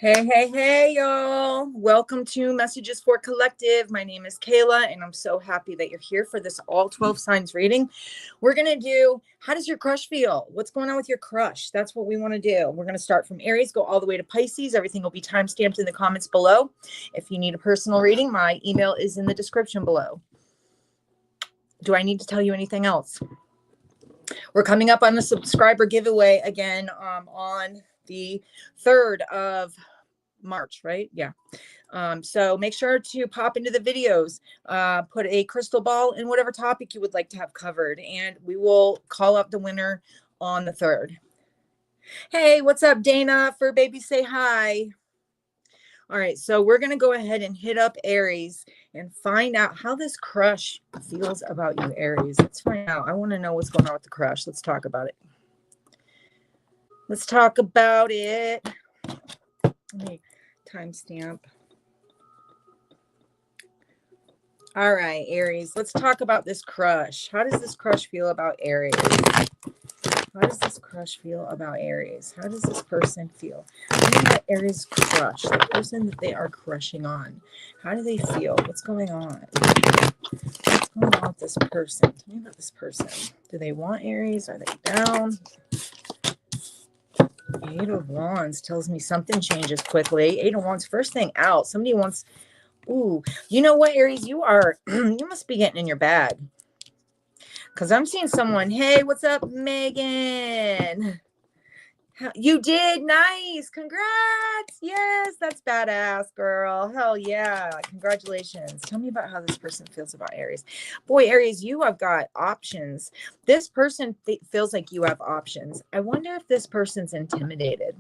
Hey, y'all. Welcome to Messages for Collective. My name is Kayla, and I'm so happy that you're here for this all 12 signs reading. We're going to do, how does your crush feel? What's going on with your crush? That's what we want to do. We're going to start from Aries, go all the way to Pisces. Everything will be timestamped in the comments below. If you need a personal reading, my email is in the description below. Do I need to tell you anything else? We're coming up on the subscriber giveaway again on the 3rd of March, right? Yeah. So make sure to pop into the videos, put a crystal ball in whatever topic you would like to have covered, and we will call out the winner on the 3rd. Hey, what's up, Dana? For baby, say hi. All right, so we're going to go ahead and hit up Aries and find out how this crush feels about you, Aries. Let's find out. I want to know what's going on with the crush. Let's talk about it. Let's talk about it. Let me timestamp. All right, Aries, let's talk about this crush. How does this crush feel about Aries? How does this crush feel about Aries? How does this person feel? How does that Aries crush, the person that they are crushing on, how do they feel? What's going on? What's going on with this person? Tell me about this person. Do they want Aries? Are they down? 8 of Wands tells me something changes quickly. 8 of Wands, first thing out. Somebody wants... Ooh, you know what, Aries? You are, you must be getting in your bag. Because I'm seeing someone, hey, what's up, Megan? You did? Nice. Congrats. Yes, that's badass, girl. Hell yeah. Congratulations. Tell me about how this person feels about Aries. Boy, Aries, you have got options. This person feels like you have options. I wonder if this person's intimidated.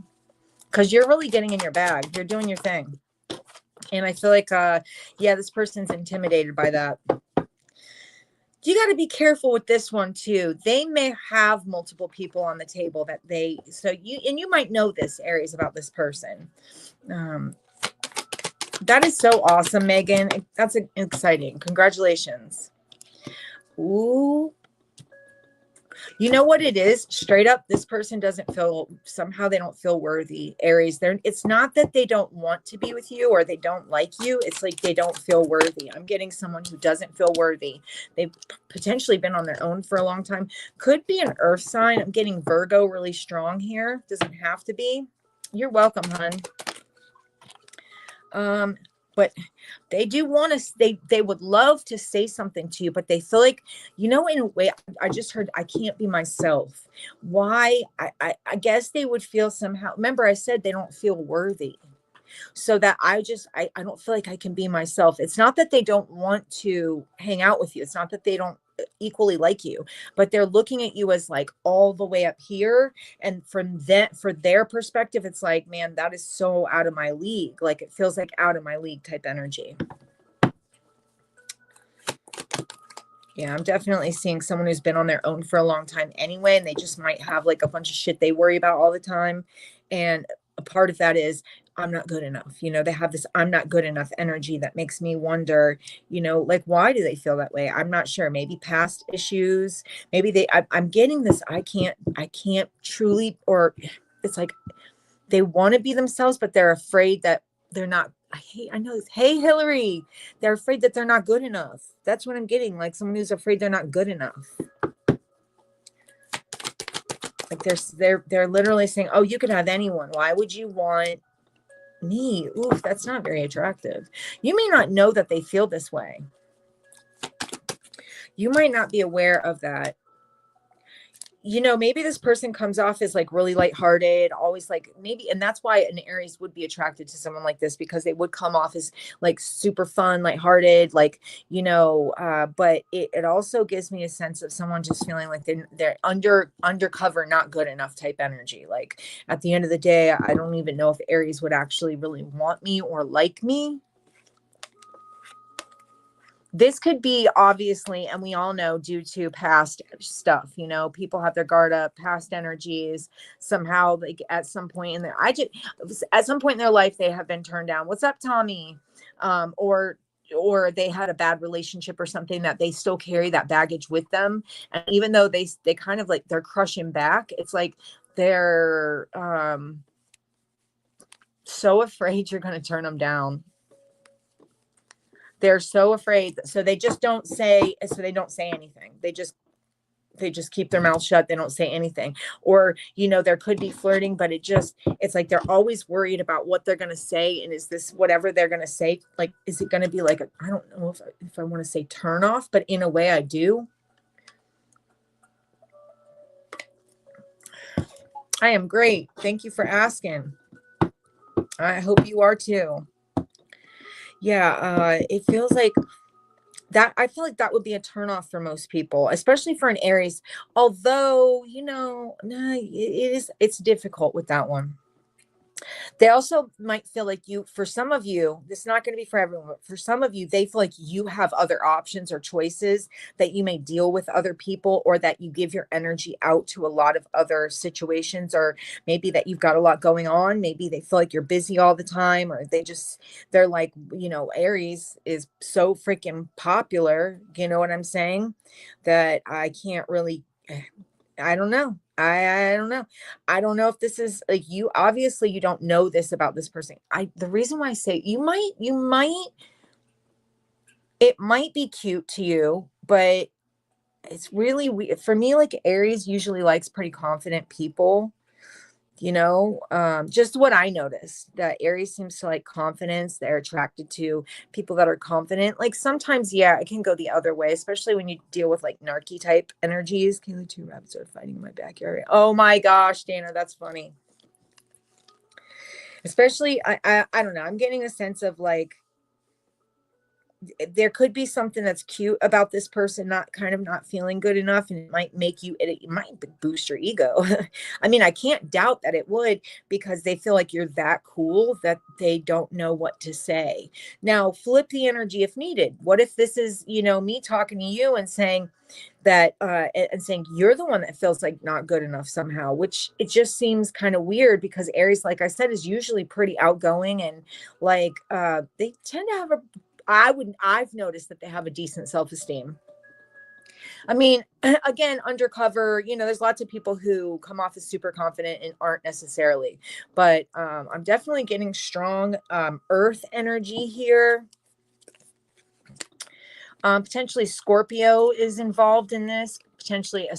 Because you're really getting in your bag. You're doing your thing. And I feel like, yeah, this person's intimidated by that. You got to be careful with this one too. They may have multiple people on the table that you might know this, Aries, about this person. That is so awesome, Megan. That's exciting. Congratulations. Ooh. You know what it is? Straight up, this person doesn't feel, somehow they don't feel worthy, Aries. It's not that they don't want to be with you or they don't like you. It's like they don't feel worthy. I'm getting someone who doesn't feel worthy. They've potentially been on their own for a long time. Could be an earth sign. I'm getting Virgo really strong here. Doesn't have to be. You're welcome, hon. But they do want to, they would love to say something to you, but they feel like, in a way, I just heard, I can't be myself. Why? I guess they would feel somehow, remember I said they don't feel worthy. So that I don't feel like I can be myself. It's not that they don't want to hang out with you. It's not that they don't equally like you, but they're looking at you as like all the way up here. And from that, for their perspective, it's like, man, that is so out of my league. Like it feels like out of my league type energy. Yeah, I'm definitely seeing someone who's been on their own for a long time anyway, and they just might have like a bunch of shit they worry about all the time. And a part of that is, I'm not good enough. They have this I'm not good enough energy that makes me wonder, like, why do they feel that way? I'm not sure. Maybe past issues. Maybe I'm getting this. I can't truly, or it's like they want to be themselves, but they're afraid that they're not. I know this. Hey, Hillary, they're afraid that they're not good enough. That's what I'm getting. Like someone who's afraid they're not good enough. Like they're literally saying, oh, you could have anyone. Why would you want me? Oof, that's not very attractive. You may not know that they feel this way. You might not be aware of that. Maybe this person comes off as like really lighthearted, always like maybe, and that's why an Aries would be attracted to someone like this, because they would come off as like super fun, lighthearted, like, but it also gives me a sense of someone just feeling like they're undercover, not good enough type energy. Like at the end of the day, I don't even know if Aries would actually really want me or like me. This could be obviously, and we all know, due to past stuff, people have their guard up, past energies, somehow like at some point in their life, they have been turned down. What's up, Tommy? Or they had a bad relationship or something that they still carry that baggage with them. And even though they kind of like, they're crushing back, it's like they're, so afraid you're going to turn them down. They're so afraid. So they just don't say, so they don't say anything. They just keep their mouth shut. They don't say anything. Or, you know, there could be flirting, but it's like they're always worried about what they're going to say. And is this whatever they're going to say? Like, is it going to be like, I don't know if I want to say turn off, but in a way I do. I am great. Thank you for asking. I hope you are too. Yeah. It feels like that. I feel like that would be a turnoff for most people, especially for an Aries. Although, you know, it's difficult with that one. They also might feel like for some of you, this is not going to be for everyone, but for some of you, they feel like you have other options or choices, that you may deal with other people, or that you give your energy out to a lot of other situations, or maybe that you've got a lot going on. Maybe they feel like you're busy all the time, or they're like, you know, Aries is so freaking popular. You know what I'm saying? That I can't really, I don't know. I don't know. I don't know if this is like you. Obviously, you don't know this about this person. The reason why I say it might be cute to you, but it's really weird for me. Like Aries usually likes pretty confident people. You know, just what I noticed, that Aries seems to like confidence. They're attracted to people that are confident. Like sometimes, yeah, it can go the other way, especially when you deal with like narky type energies. Kayla, 2 rabbits are fighting in my backyard. Oh my gosh, Dana, that's funny. Especially, I don't know. I'm getting a sense of like, there could be something that's cute about this person not feeling good enough, and it might boost your ego. I mean, I can't doubt that it would, because they feel like you're that cool that they don't know what to say. Now flip the energy if needed. What if this is, you know, me talking to you and saying that and saying you're the one that feels like not good enough somehow, which it just seems kind of weird, because Aries, like I said, is usually pretty outgoing, and like they tend to have I've noticed that they have a decent self-esteem. I mean, again, undercover, you know, there's lots of people who come off as super confident and aren't necessarily, but I'm definitely getting strong earth energy here. Potentially Scorpio is involved in this, potentially a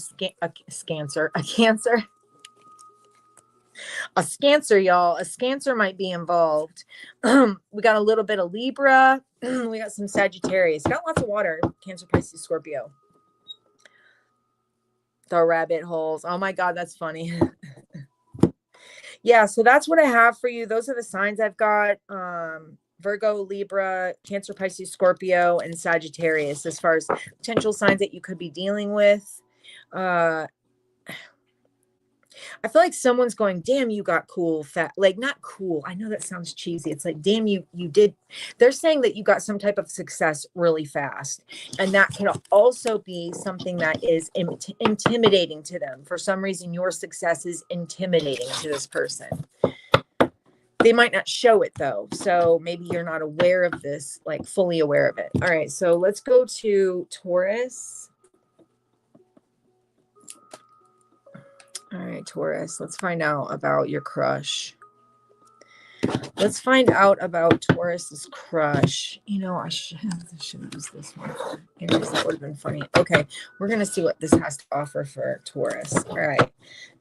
Cancer, y'all. A Cancer might be involved. We got a little bit of Libra. We got some Sagittarius. Got lots of water. Cancer, Pisces, Scorpio. The rabbit holes. Oh my God, that's funny. Yeah, so that's what I have for you. Those are the signs I've got. Virgo, Libra, Cancer, Pisces, Scorpio, and Sagittarius, as far as potential signs that you could be dealing with. I feel like someone's going, damn, you got cool, fat, like not cool. I know that sounds cheesy. It's like, damn, you did. They're saying that you got some type of success really fast. And that can also be something that is intimidating to them. For some reason, your success is intimidating to this person. They might not show it though. So maybe you're not aware of this, like fully aware of it. All right. So let's go to Taurus. All right, Taurus, let's find out about your crush. Let's find out about Taurus's crush. You know, I should have used this one. Aries, that would have been funny. Okay, we're going to see what this has to offer for Taurus. All right.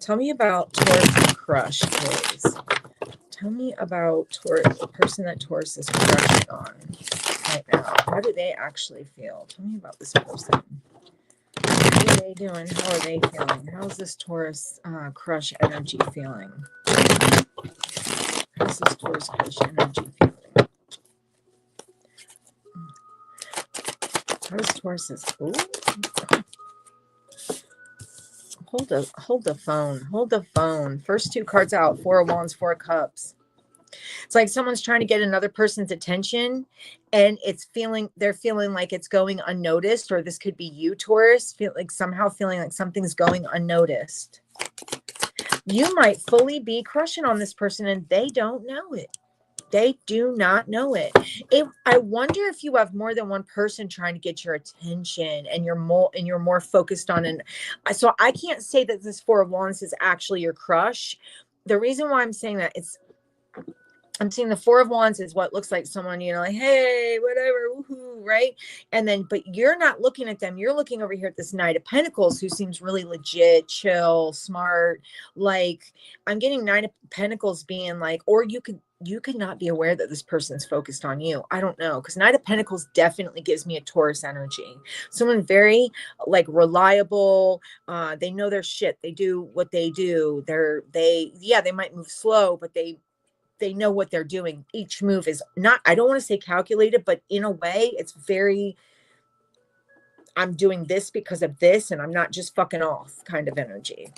Tell me about Taurus's crush, please. Tell me about Taurus, the person that Taurus is crushing on right now. How do they actually feel? Tell me about this person. What are they doing? How are they feeling? How's this Taurus crush energy feeling? How's this Taurus crush energy feeling? How does Taurus's? Ooh. Hold the phone. Hold the phone. First 2 cards out. 4 of Wands, 4 of Cups. It's like someone's trying to get another person's attention, and they're feeling like it's going unnoticed, or this could be you, Taurus, somehow feeling like something's going unnoticed. You might fully be crushing on this person and they don't know it. They do not know it. I wonder if you have more than one person trying to get your attention, and you're more focused on it. So I can't say that this 4 of Wands is actually your crush. The reason why I'm saying that, I'm seeing the Four of Wands is what looks like someone, you know, like, hey, whatever, woohoo, right? And then, but you're not looking at them. You're looking over here at this Knight of Pentacles, who seems really legit, chill, smart. Like, I'm getting Knight of Pentacles being like, or you could not be aware that this person's focused on you. I don't know, because Knight of Pentacles definitely gives me a Taurus energy. Someone very like reliable. They know their shit. They do what they do. They might move slow, but they know what they're doing. Each move is not, I don't want to say calculated, but in a way it's very, I'm doing this because of this, and I'm not just fucking off kind of energy.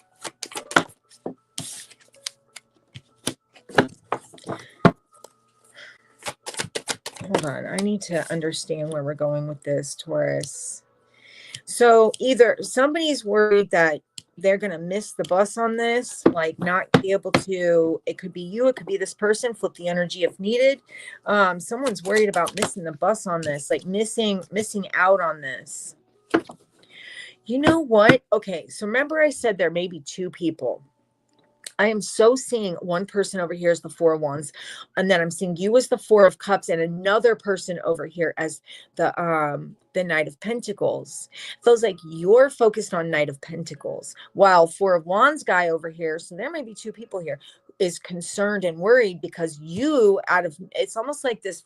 Hold on. I need to understand where we're going with this, Taurus. So either somebody's worried that they're going to miss the bus on this, like not be able to, it could be you, it could be this person, flip the energy if needed. Someone's worried about missing the bus on this, like missing out on this. You know what? Okay. So remember I said there may be two people. I am so seeing one person over here as the Four of Wands, and then I'm seeing you as the Four of Cups, and another person over here as the Knight of Pentacles. Feels like you're focused on Knight of Pentacles, while Four of Wands guy over here, so there may be two people here, is concerned and worried because you it's almost like this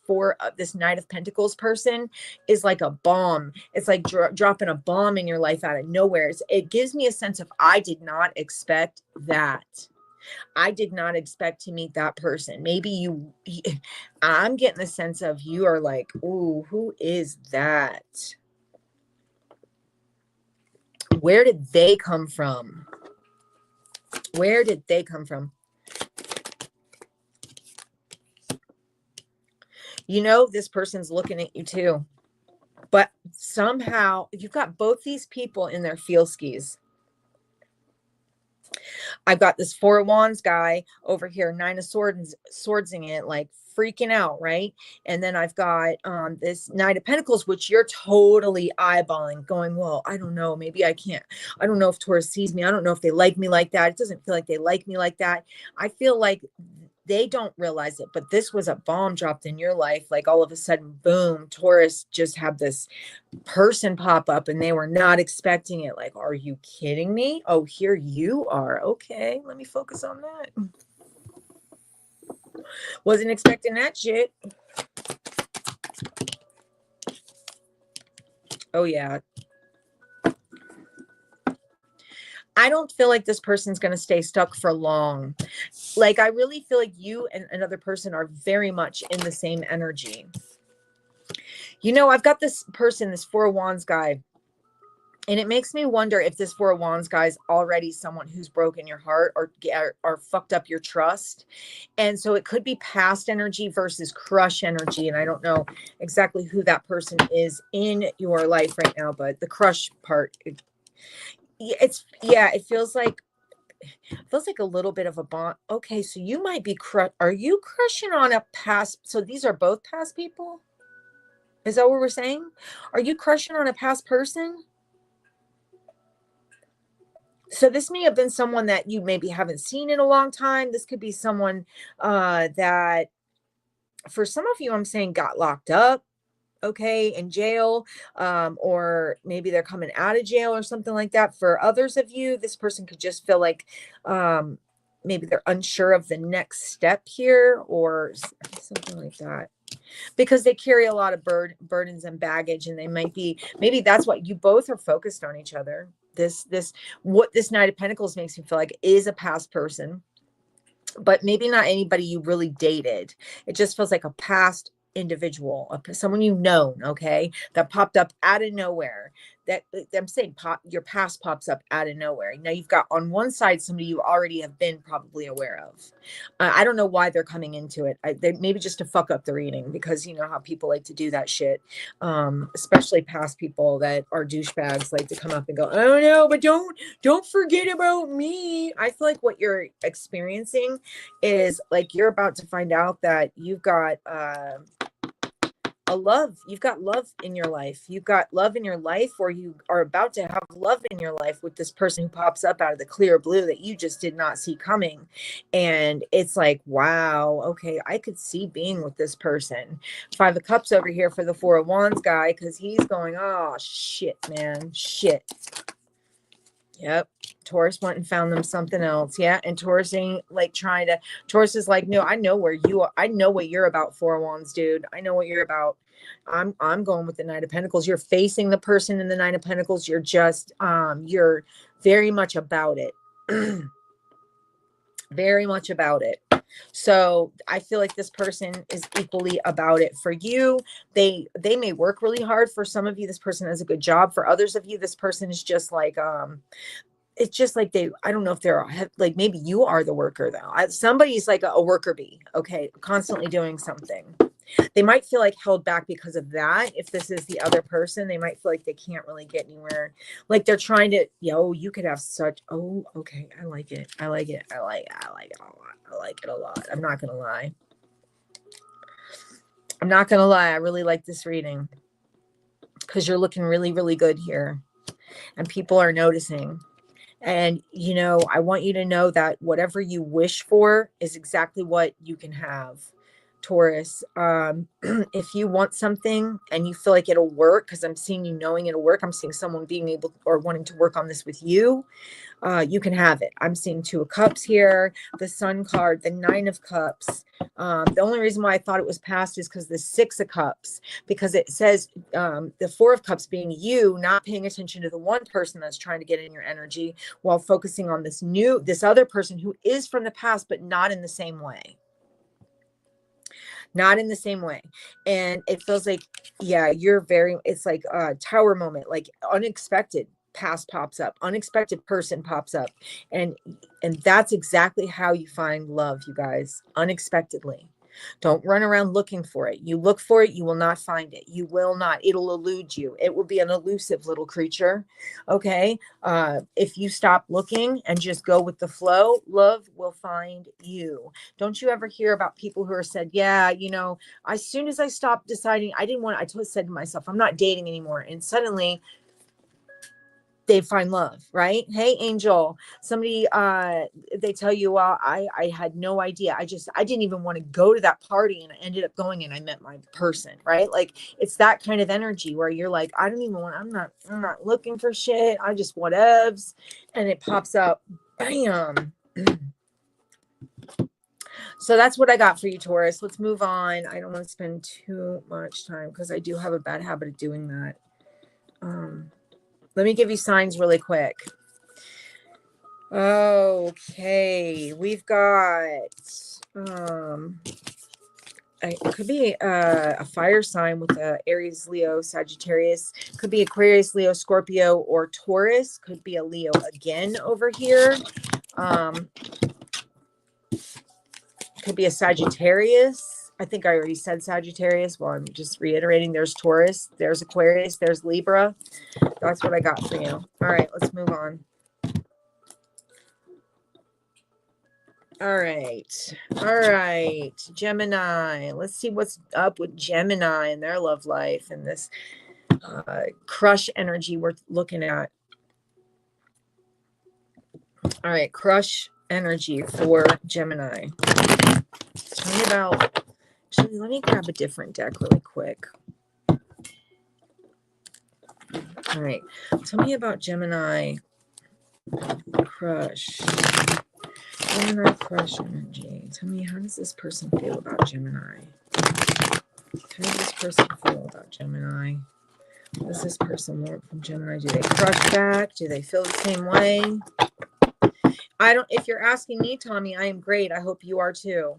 this Knight of Pentacles person is like a bomb. It's like dropping a bomb in your life out of nowhere. It gives me a sense of, I did not expect that. I did not expect to meet that person. Maybe I'm getting the sense of you are like, ooh, who is that? Where did they come from? Where did they come from? You know, this person's looking at you too. But somehow you've got both these people in their feel skis. I've got this Four of Wands guy over here, Nine of Swordsing it, like freaking out, right? And then I've got this Knight of Pentacles, which you're totally eyeballing, going, well, I don't know, maybe I can't. I don't know if Taurus sees me. I don't know if they like me like that. It doesn't feel like they like me like that. I feel like they don't realize it, but this was a bomb dropped in your life. Like all of a sudden, boom, Taurus just had this person pop up and they were not expecting it. Like, are you kidding me? Oh, here you are. Okay, let me focus on that. Wasn't expecting that shit. Oh, yeah. I don't feel like this person's going to stay stuck for long. Like, I really feel like you and another person are very much in the same energy. You know, I've got this person, this Four of Wands guy, and it makes me wonder if this Four of Wands guy is already someone who's broken your heart or fucked up your trust. And so it could be past energy versus crush energy. And I don't know exactly who that person is in your life right now, but the crush part, it feels like a little bit of a bond. Okay, so you might be are you crushing on a past? So these are both past people? Is that what we're saying? Are you crushing on a past person? So this may have been someone that you maybe haven't seen in a long time. This could be someone that, for some of you, I'm saying got locked up, okay, in jail, or maybe they're coming out of jail or something like that. For others of you, this person could just feel like maybe they're unsure of the next step here or something like that, because they carry a lot of burdens and baggage, and they maybe that's what you both are focused on each other. What this Knight of Pentacles makes me feel like is a past person, but maybe not anybody you really dated. It just feels like a past individual, someone you've known, okay, that popped up out of nowhere. That I'm saying your past pops up out of nowhere. Now you've got on one side somebody you already have been probably aware of. I don't know why they're coming into it. They maybe just to fuck up the reading, because you know how people like to do that shit, especially past people that are douchebags, like to come up and go, oh no, but don't forget about me. I feel like what you're experiencing is like you're about to find out that you've got a you've got love in your life. You've got love in your life, or you are about to have love in your life with this person who pops up out of the clear blue that you just did not see coming. And it's like, wow, okay, I could see being with this person. Five of Cups over here for the Four of Wands guy, because he's going, oh, shit, man, shit. Yep. Taurus went and found them something else. Yeah. And Taurus ain't like Taurus is like, no, I know where you are. I know what you're about, Four of Wands, dude. I know what you're about. I'm going with the Knight of Pentacles. You're facing the person in the Knight of Pentacles. You're just, you're very much about it. Very much about it. So I feel like this person is equally about it for you. They may work really hard. For some of you, this person has a good job. For others of you, this person is just like, it's just like I don't know if they're like, maybe you are the worker though. Somebody's like a worker bee. Okay. Constantly doing something. They might feel like held back because of that. If this is the other person, they might feel like they can't really get anywhere. Like they're trying to, you could have such, oh, okay. I like it. I like it. I like it a lot. I like it a lot. I'm not going to lie. I'm not going to lie. I really like this reading because you're looking really, really good here and people are noticing. And, I want you to know that whatever you wish for is exactly what you can have. Taurus, if you want something and you feel like it'll work, because I'm seeing you knowing it'll work, I'm seeing someone being able or wanting to work on this with you, you can have it. I'm seeing Two of Cups here, the Sun card, the Nine of Cups. The only reason why I thought it was passed is because the Six of Cups, because it says the Four of Cups being you not paying attention to the one person that's trying to get in your energy while focusing on this other person who is from the past, but not in the same way. Not in the same way. And it feels like, it's like a tower moment, like unexpected past pops up, unexpected person pops up. And that's exactly how you find love, you guys, unexpectedly. Don't run around looking for it. You look for it, you will not find it. You will not. It'll elude you. It will be an elusive little creature. Okay. If you stop looking and just go with the flow, love will find you. Don't you ever hear about people who are said, yeah, as soon as I stopped deciding, I said to myself, I'm not dating anymore. And suddenly they find love, right? Hey, Angel, somebody, they tell you, well, I had no idea. I didn't even want to go to that party and I ended up going and I met my person, right? Like it's that kind of energy where you're like, I'm not looking for shit. I just whatevs. And it pops up. Bam. So that's what I got for you, Taurus. Let's move on. I don't want to spend too much time because I do have a bad habit of doing that. Let me give you signs really quick. Okay, we've got it could be a fire sign with Aries, Leo, Sagittarius. Could be Aquarius, Leo, Scorpio, or Taurus. Could be a Leo again over here. Could be a Sagittarius. I think I already said Sagittarius. Well, I'm just reiterating. There's Taurus, there's Aquarius, there's Libra. That's what I got for you. All right, let's move on. All right, Gemini. Let's see what's up with Gemini and their love life and this crush energy we're looking at. All right, crush energy for Gemini. Tell me about, actually, let me grab a different deck really quick. All right, tell me about Gemini crush. Gemini crush energy. Tell me, how does this person feel about Gemini? How does this person feel about Gemini? What does this person want from Gemini? Do they crush back? Do they feel the same way? If you're asking me, Tommy, I am great. I hope you are too.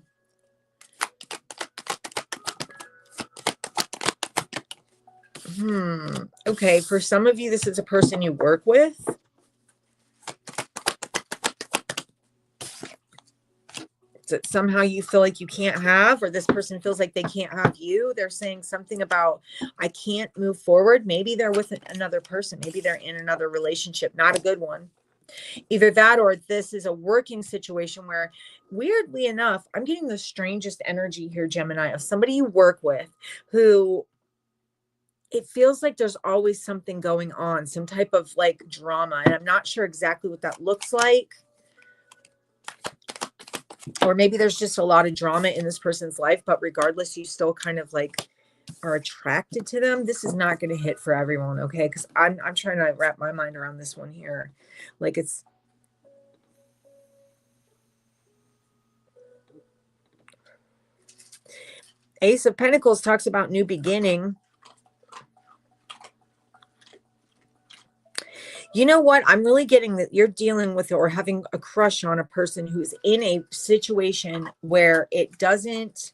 Okay, for some of you, this is a person you work with. That somehow you feel like you can't have, or this person feels like they can't have you. They're saying something about, I can't move forward. Maybe they're with another person. Maybe they're in another relationship, not a good one. Either that, or this is a working situation where, weirdly enough, I'm getting the strangest energy here, Gemini, of somebody you work with who it feels like there's always something going on, some type of like drama. And I'm not sure exactly what that looks like. Or maybe there's just a lot of drama in this person's life, but regardless, you still kind of like are attracted to them. This is not going to hit for everyone, okay? Because I'm trying to wrap my mind around this one here. Like it's Ace of Pentacles talks about new beginning. You know what? I'm really getting that you're dealing with or having a crush on a person who's in a situation where it doesn't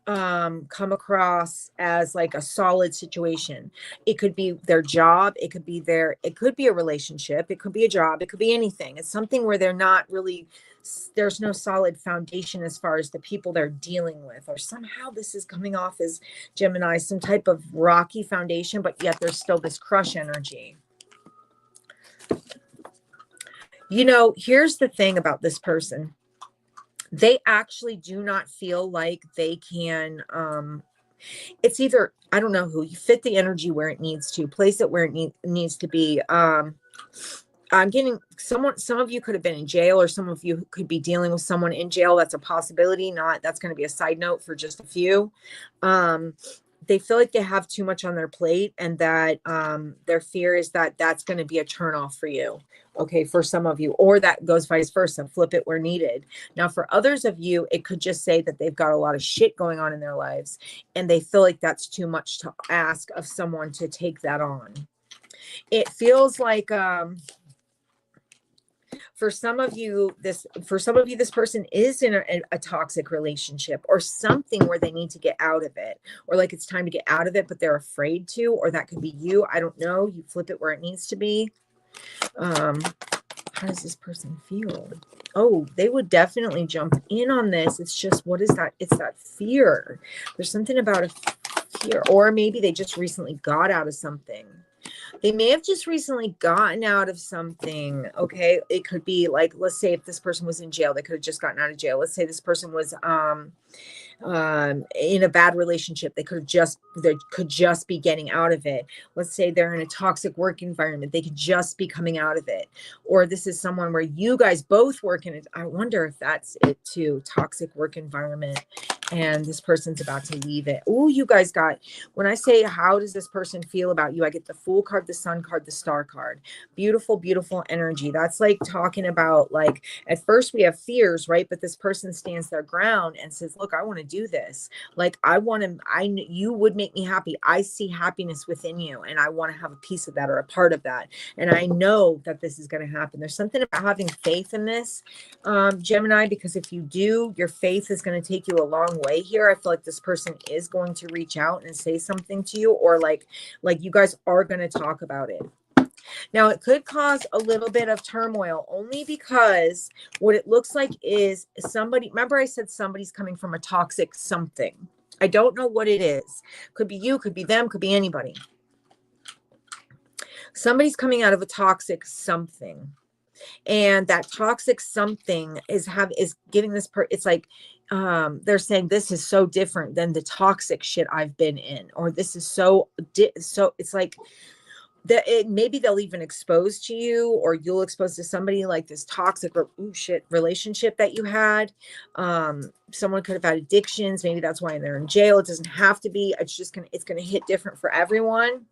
come across as like a solid situation. It could be their job. It could be it could be a relationship. It could be a job. It could be anything. It's something where they're not really, there's no solid foundation as far as the people they're dealing with, or somehow this is coming off as Gemini, some type of rocky foundation, but yet there's still this crush energy. You know, here's the thing about this person. They actually do not feel like they can, it's either, I don't know who, you fit the energy where it needs to, place it where it needs to be. I'm getting some of you could have been in jail, or some of you could be dealing with someone in jail. That's a possibility. That's going to be a side note for just a few. They feel like they have too much on their plate, and that their fear is that that's going to be a turnoff for you. Okay, for some of you, or that goes vice versa, flip it where needed. Now, for others of you, it could just say that they've got a lot of shit going on in their lives, and they feel like that's too much to ask of someone to take that on. It feels like, for some of you, this person is in a toxic relationship or something where they need to get out of it, or like it's time to get out of it, but they're afraid to, or that could be you. I don't know. You flip it where it needs to be. How does this person feel? Oh, they would definitely jump in on this. It's just, what is that? It's that fear. There's something about a fear, or maybe they just recently got out of something. They may have just recently gotten out of something. Okay. It could be like, let's say if this person was in jail, they could have just gotten out of jail. Let's say this person was in a bad relationship. They could just be getting out of it. Let's say they're in a toxic work environment. They could just be coming out of it. Or this is someone where you guys both work in it. I wonder if that's it too. Toxic work environment. And this person's about to leave it. Oh, you guys got, when I say, how does this person feel about you? I get the Fool card, the Sun card, the Star card. Beautiful, beautiful energy. That's like talking about, like, at first we have fears, right? But this person stands their ground and says, look, I want to do this. Like, you would make me happy. I see happiness within you, and I want to have a piece of that or a part of that. And I know that this is going to happen. There's something about having faith in this, Gemini, because if you do, your faith is going to take you a long way here. I feel like this person is going to reach out and say something to you, or like you guys are going to talk about it. Now, it could cause a little bit of turmoil, only because what it looks like is somebody, remember I said somebody's coming from a toxic something. I don't know what it is. Could be you, could be them, could be anybody. Somebody's coming out of a toxic something. And that toxic something is giving this it's like, they're saying this is so different than the toxic shit I've been in, or this is so it's like that maybe they'll even expose to you, or you'll expose to somebody, like this toxic relationship that you had. Someone could have had addictions. Maybe that's why they're in jail. It doesn't have to be. It's gonna hit different for everyone.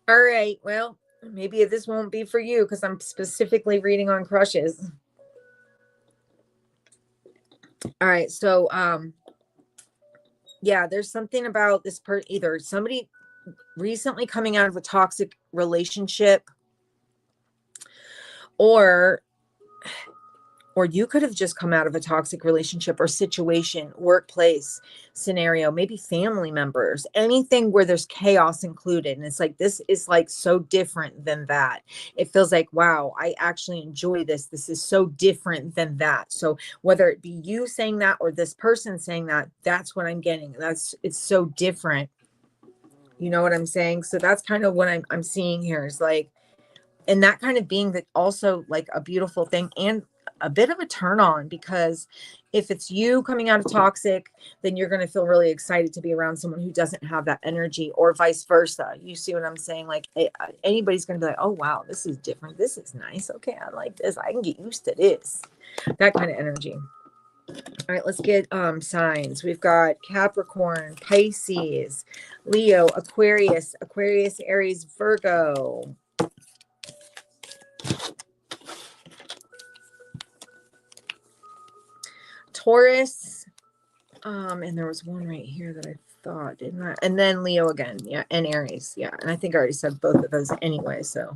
All right, well, maybe this won't be for you because I'm specifically reading on crushes. All right, so yeah, there's something about this either somebody recently coming out of a toxic relationship, or or you could have just come out of a toxic relationship or situation, workplace scenario, maybe family members, anything where there's chaos included. And it's like, this is like so different than that. It feels like, wow, I actually enjoy this. This is so different than that. So whether it be you saying that or this person saying that, that's what I'm getting. It's so different. You know what I'm saying? So that's kind of what I'm seeing here is like, and that kind of being that also like a beautiful thing and a bit of a turn on, because if it's you coming out of toxic, then you're going to feel really excited to be around someone who doesn't have that energy, or vice versa. You see what I'm saying? Like anybody's going to be like, oh, wow, this is different. This is nice. Okay, I like this. I can get used to this. That kind of energy. All right, let's get signs. We've got Capricorn, Pisces, Leo, Aquarius, Aries, Virgo. Taurus, and there was one right here that I thought, didn't I? And then Leo again, yeah, and Aries, yeah. And I think I already said both of those anyway, so.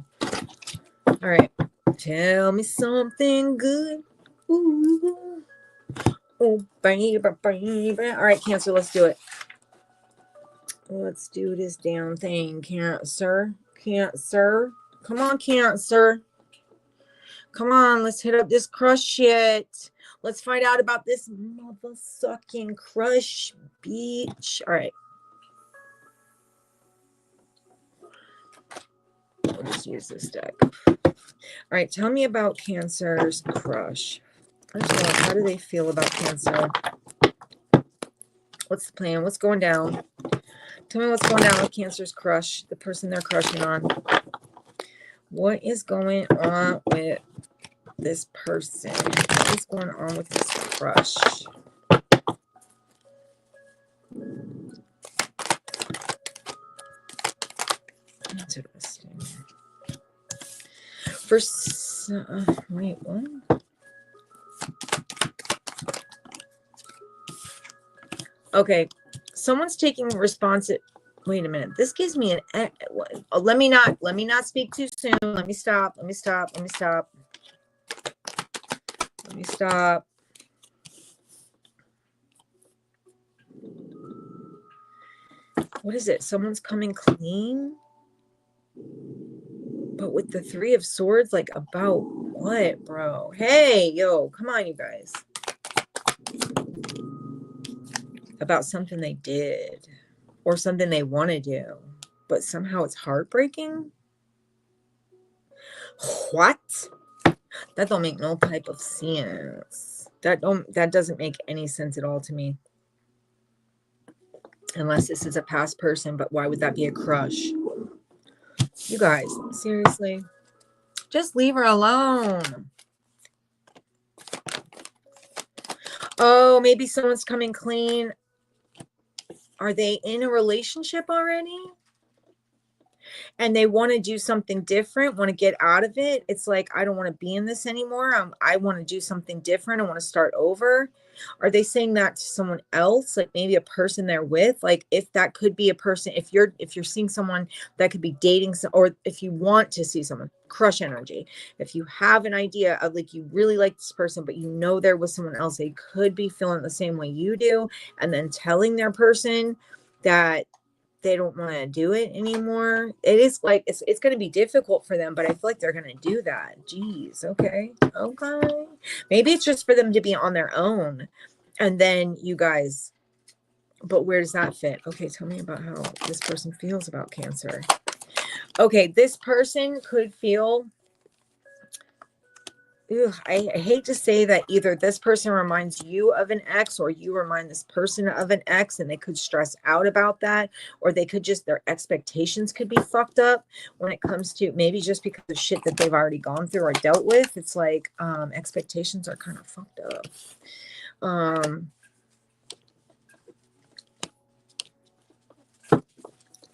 All right, tell me something good. Ooh. Oh, baby, baby. All right, Cancer, let's do it. Let's do this damn thing, Cancer. Come on, Cancer. Come on, let's hit up this crush shit. Let's find out about this motherfucking crush, bitch. All right. We'll just use this deck. All right, tell me about Cancer's crush. First of all, how do they feel about Cancer? What's the plan? What's going down? Tell me what's going down with Cancer's crush, the person they're crushing on. What is going on with this person? What is going on with this crush? Interesting. Wait, what? Okay, someone's taking responsibility. Wait a minute. This gives me an. Let me not speak too soon. Let me stop. What is it? Someone's coming clean? But with the Three of Swords, like about what, bro? Hey, yo, come on, you guys. About something they did or something they want to do, but somehow it's heartbreaking. What? That don't make no type of sense. That doesn't make any sense at all to me. Unless this is a past person, but why would that be a crush? You guys, seriously, just leave her alone. Oh, maybe someone's coming clean. Are they in a relationship already? And they want to do something different, want to get out of it. It's like, I don't want to be in this anymore. I want to do something different. I want to start over. Are they saying that to someone else? Like maybe a person they're with? Like if that could be a person, if you're seeing someone that could be dating, or if you want to see someone, crush energy. If you have an idea of like, you really like this person, but you know there was someone else, they could be feeling the same way you do. And then telling their person that they don't want to do it anymore. It is like, it's going to be difficult for them, but I feel like they're going to do that. Jeez. Okay. Maybe it's just for them to be on their own. And then you guys, but where does that fit? Okay. Tell me about how this person feels about Cancer. Okay. This person could feel, I hate to say that either this person reminds you of an ex or you remind this person of an ex, and they could stress out about that, or they could just, their expectations could be fucked up when it comes to maybe just because of shit that they've already gone through or dealt with. It's like expectations are kind of fucked up.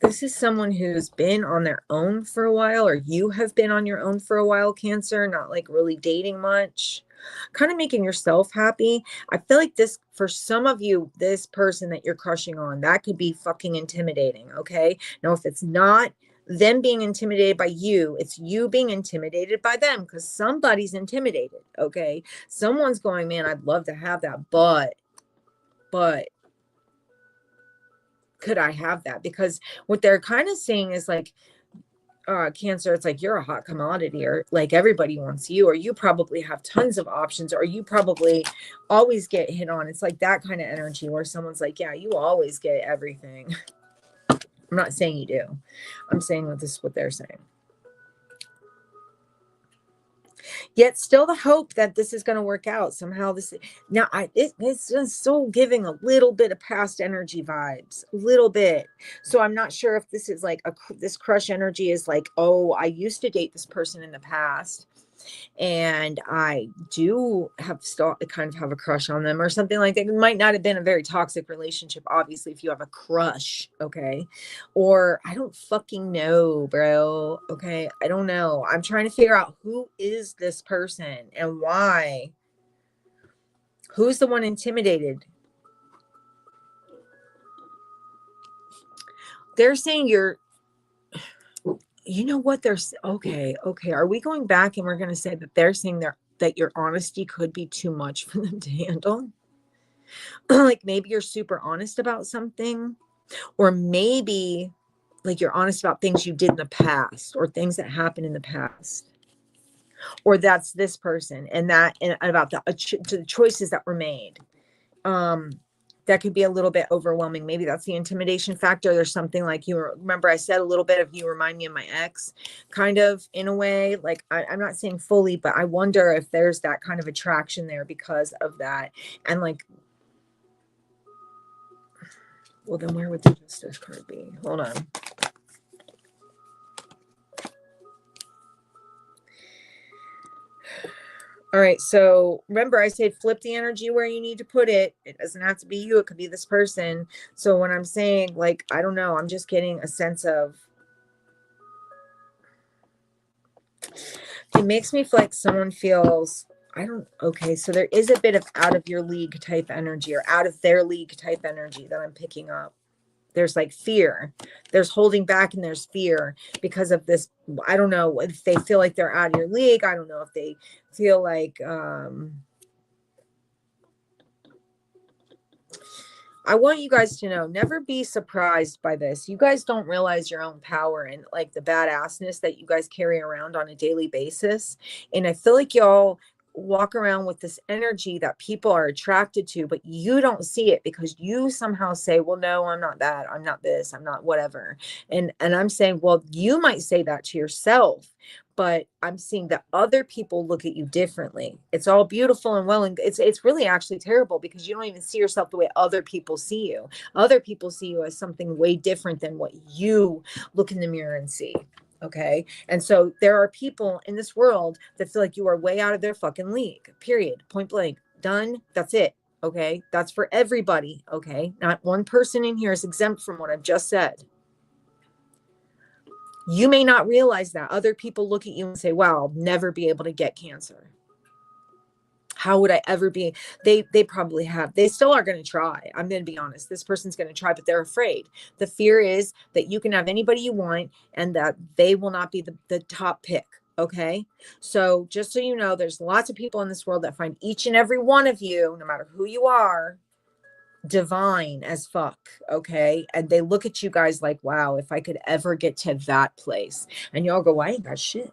This is someone who's been on their own for a while, or you have been on your own for a while, Cancer, not like really dating much, kind of making yourself happy. I feel like this, for some of you, this person that you're crushing on, that could be fucking intimidating. Okay. Now, if it's not, them being intimidated by you. It's you being intimidated by them because somebody's intimidated. Okay. Someone's going, man, I'd love to have that, but could I have that? Because what they're kind of saying is like, Cancer, it's like you're a hot commodity, or like everybody wants you, or you probably have tons of options, or you probably always get hit on. It's like that kind of energy where someone's like, yeah, you always get everything. I'm not saying you do. I'm saying that this is what they're saying. Yet still the hope that this is going to work out somehow. It's just so giving a little bit of past energy vibes, a little bit. So I'm not sure if this is like this crush energy is like, oh, I used to date this person in the past, and I do kind of have a crush on them or something like that. It might not have been a very toxic relationship, obviously, if you have a crush, okay? Or I don't fucking know, bro, okay? I don't know. I'm trying to figure out who is this person and why. Who's the one intimidated? They're saying you know what, there's okay. Are we going back and we're going to say that they're saying that your honesty could be too much for them to handle? Like maybe you're super honest about something, or maybe like you're honest about things you did in the past or things that happened in the past, or that's this person and about the choices that were made. That could be a little bit overwhelming. Maybe that's the intimidation factor. There's something like, you remember I said a little bit of, you remind me of my ex, kind of, in a way. Like I'm not saying fully, but I wonder if there's that kind of attraction there because of that. And like, well, then where would the Justice card be? Hold on. All right. So remember I said flip the energy where you need to put it. It doesn't have to be you. It could be this person. So when I'm saying, like, I don't know, I'm just getting a sense of, it makes me feel like someone feels, okay. So there is a bit of out of your league type energy, or out of their league type energy that I'm picking up. There's like fear, there's holding back, and there's fear because of this. I don't know if they feel like they're out of your league. I don't know if they feel like, I want you guys to know, never be surprised by this. You guys don't realize your own power and like the badassness that you guys carry around on a daily basis. And I feel like y'all walk around with this energy that people are attracted to, but you don't see it because you somehow say, well, no, I'm not that, I'm not this, I'm not whatever. And I'm saying, well, you might say that to yourself, but I'm seeing that other people look at you differently. It's all beautiful and well, and it's really actually terrible because you don't even see yourself the way other people see you. Other people see you as something way different than what you look in the mirror and see. Okay. And so there are people in this world that feel like you are way out of their fucking league, period, point blank, done. That's it. Okay. That's for everybody. Okay. Not one person in here is exempt from what I've just said. You may not realize that other people look at you and say, wow, I'll never be able to get Cancer. How would I ever be? They probably have. They still are going to try. I'm going to be honest. This person's going to try, but they're afraid. The fear is that you can have anybody you want and that they will not be the top pick. Okay. So just so you know, there's lots of people in this world that find each and every one of you, no matter who you are, divine as fuck. Okay. And they look at you guys like, wow, if I could ever get to that place. And y'all go, I ain't got shit.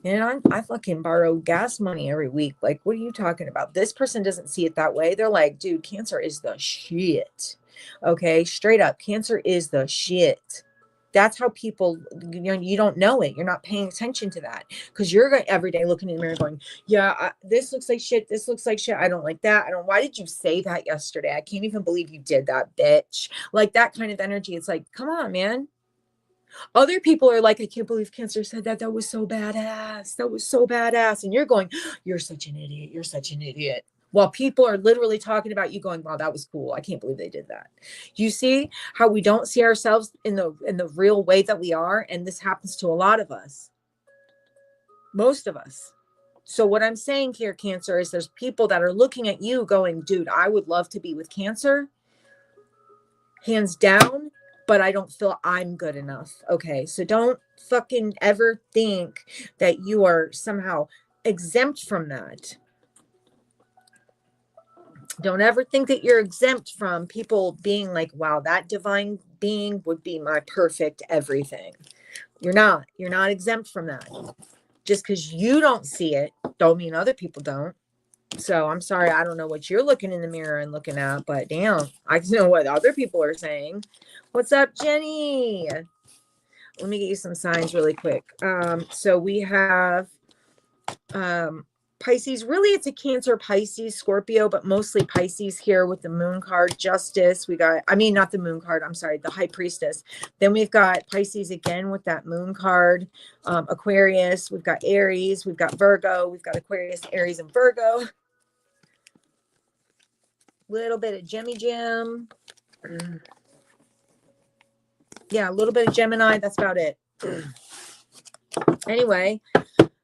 And I fucking borrow gas money every week. Like, what are you talking about? This person doesn't see it that way. They're like, dude, Cancer is the shit. Okay. Straight up. Cancer is the shit. That's how people, you don't know it. You're not paying attention to that because you're every day looking in the mirror going, yeah, this looks like shit. This looks like shit. I don't like that. Why did you say that yesterday? I can't even believe you did that, bitch. Like that kind of energy. It's like, come on, man. Other people are like, I can't believe Cancer said that. That was so badass. That was so badass. And you're going, you're such an idiot. You're such an idiot. While people are literally talking about you going, wow, that was cool. I can't believe they did that. You see how we don't see ourselves in the real way that we are. And this happens to a lot of us. Most of us. So what I'm saying here, Cancer, is there's people that are looking at you going, dude, I would love to be with Cancer. Hands down. but I don't feel I'm good enough. Okay. So don't fucking ever think that you are somehow exempt from that. Don't ever think that you're exempt from people being like, wow, that divine being would be my perfect everything. You're not exempt from that. Just because you don't see it, don't mean other people don't. So I'm sorry, I don't know what you're looking in the mirror and looking at, but damn, I know what other people are saying. What's up, Jenny? Let me get you some signs really quick. So we have Pisces. Really, it's a Cancer, Pisces, Scorpio, but mostly Pisces here with the moon card, Justice. We got, I mean, not the moon card, I'm sorry, the High Priestess. Then we've got Pisces again with that moon card, Aquarius. We've got Aries. We've got Virgo. We've got Aquarius, Aries, and Virgo. Little bit of Gem. Yeah, a little bit of Gemini. That's about it. Anyway,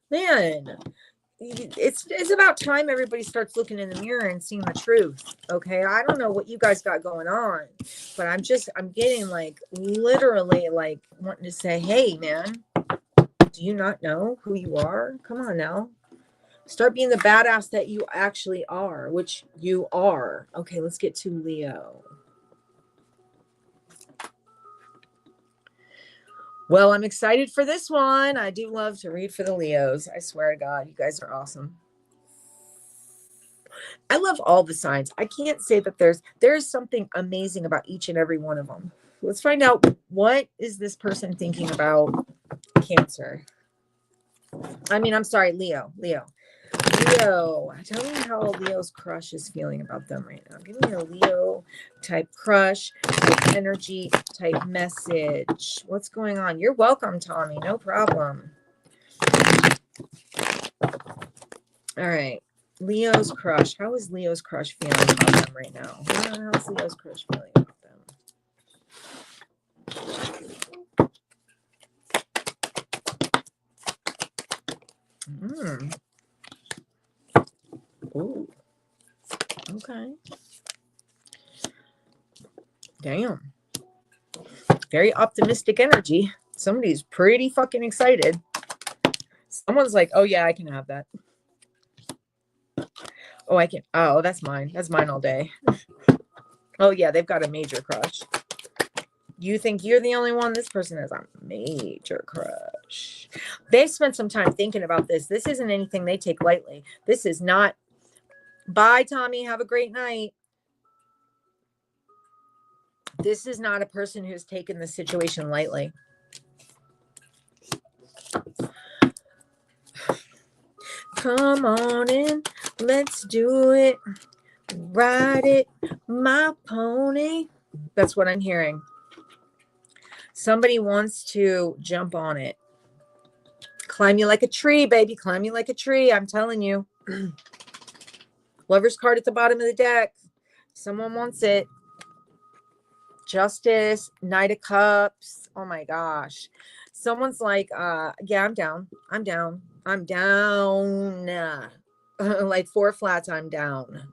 man, it's about time everybody starts looking in the mirror and seeing the truth. Okay, I don't know what you guys got going on, but I'm getting like literally like wanting to say, hey man, do you not know who you are? Come on now, start being the badass that you actually are, which you are. Okay, let's get to Leo. Well, I'm excited for this one. I do love to read for the Leos. I swear to God, you guys are awesome. I love all the signs. I can't say that there's something amazing about each and every one of them. Let's find out, what is this person thinking about Cancer? I mean, I'm sorry, Leo. Tell me how Leo's crush is feeling about them right now. Give me a Leo type crush, type energy, type message. What's going on? You're welcome, Tommy. No problem. All right. Leo's crush. How is Leo's crush feeling about them right now? How's Leo's crush feeling about them? Ooh. Okay. Damn. Very optimistic energy. Somebody's pretty fucking excited. Someone's like, oh yeah, I can have that. Oh, I can. Oh, that's mine. That's mine all day. Oh yeah, they've got a major crush. You think you're the only one? This person has a major crush. They've spent some time thinking about this. This isn't anything they take lightly. This is not, bye, Tommy, have a great night. This is not a person who's taken the situation lightly. Come on in, let's do it. Ride it, my pony. That's what I'm hearing. Somebody wants to jump on it. Climb you like a tree, baby. Climb you like a tree. I'm telling you. Lover's card at the bottom of the deck. Someone wants it. Justice, Knight of Cups. Oh my gosh. Someone's like, yeah, I'm down. Like 4 flats, I'm down.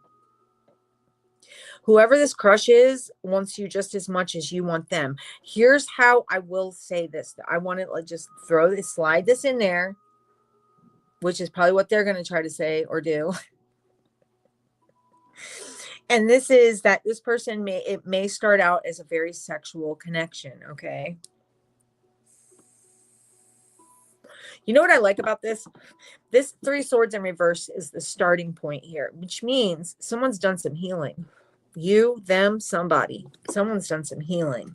Whoever this crush is wants you just as much as you want them. Here's how I will say this. I want to just slide this in there, which is probably what they're going to try to say or do. And this is that this person may start out as a very sexual connection. Okay. You know what I like about this? This 3 swords in reverse is the starting point here, which means someone's done some healing. You, them, somebody. Someone's done some healing.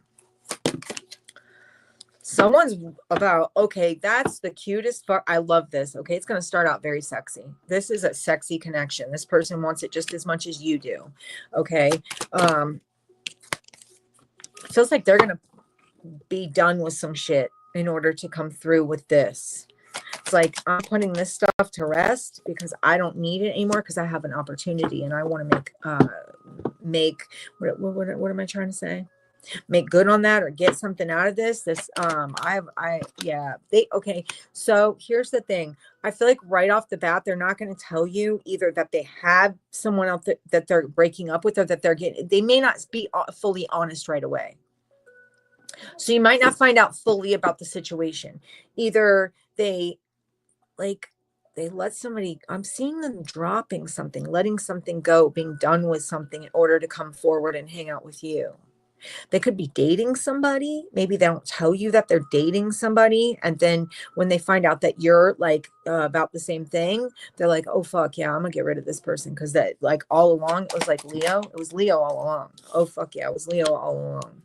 Someone's about, okay, that's the cutest. I love this. Okay, it's going to start out very sexy. This is a sexy connection. This person wants it just as much as you do. Okay. Feels like they're going to be done with some shit in order to come through with this. It's like, I'm putting this stuff to rest because I don't need it anymore because I have an opportunity and I want to make what am I trying to say? Make good on that or get something out of this. Okay. So here's the thing. I feel like right off the bat, they're not going to tell you either that they have someone else that they're breaking up with or that they may not be fully honest right away. So you might not find out fully about the situation. Either they let somebody, I'm seeing them dropping something, letting something go, being done with something in order to come forward and hang out with you. They could be dating somebody. Maybe they don't tell you that they're dating somebody. And then when they find out that you're like about the same thing, they're like, oh, fuck yeah, I'm gonna get rid of this person. Cause that like all along, it was like Leo. It was Leo all along. Oh, fuck yeah, it was Leo all along.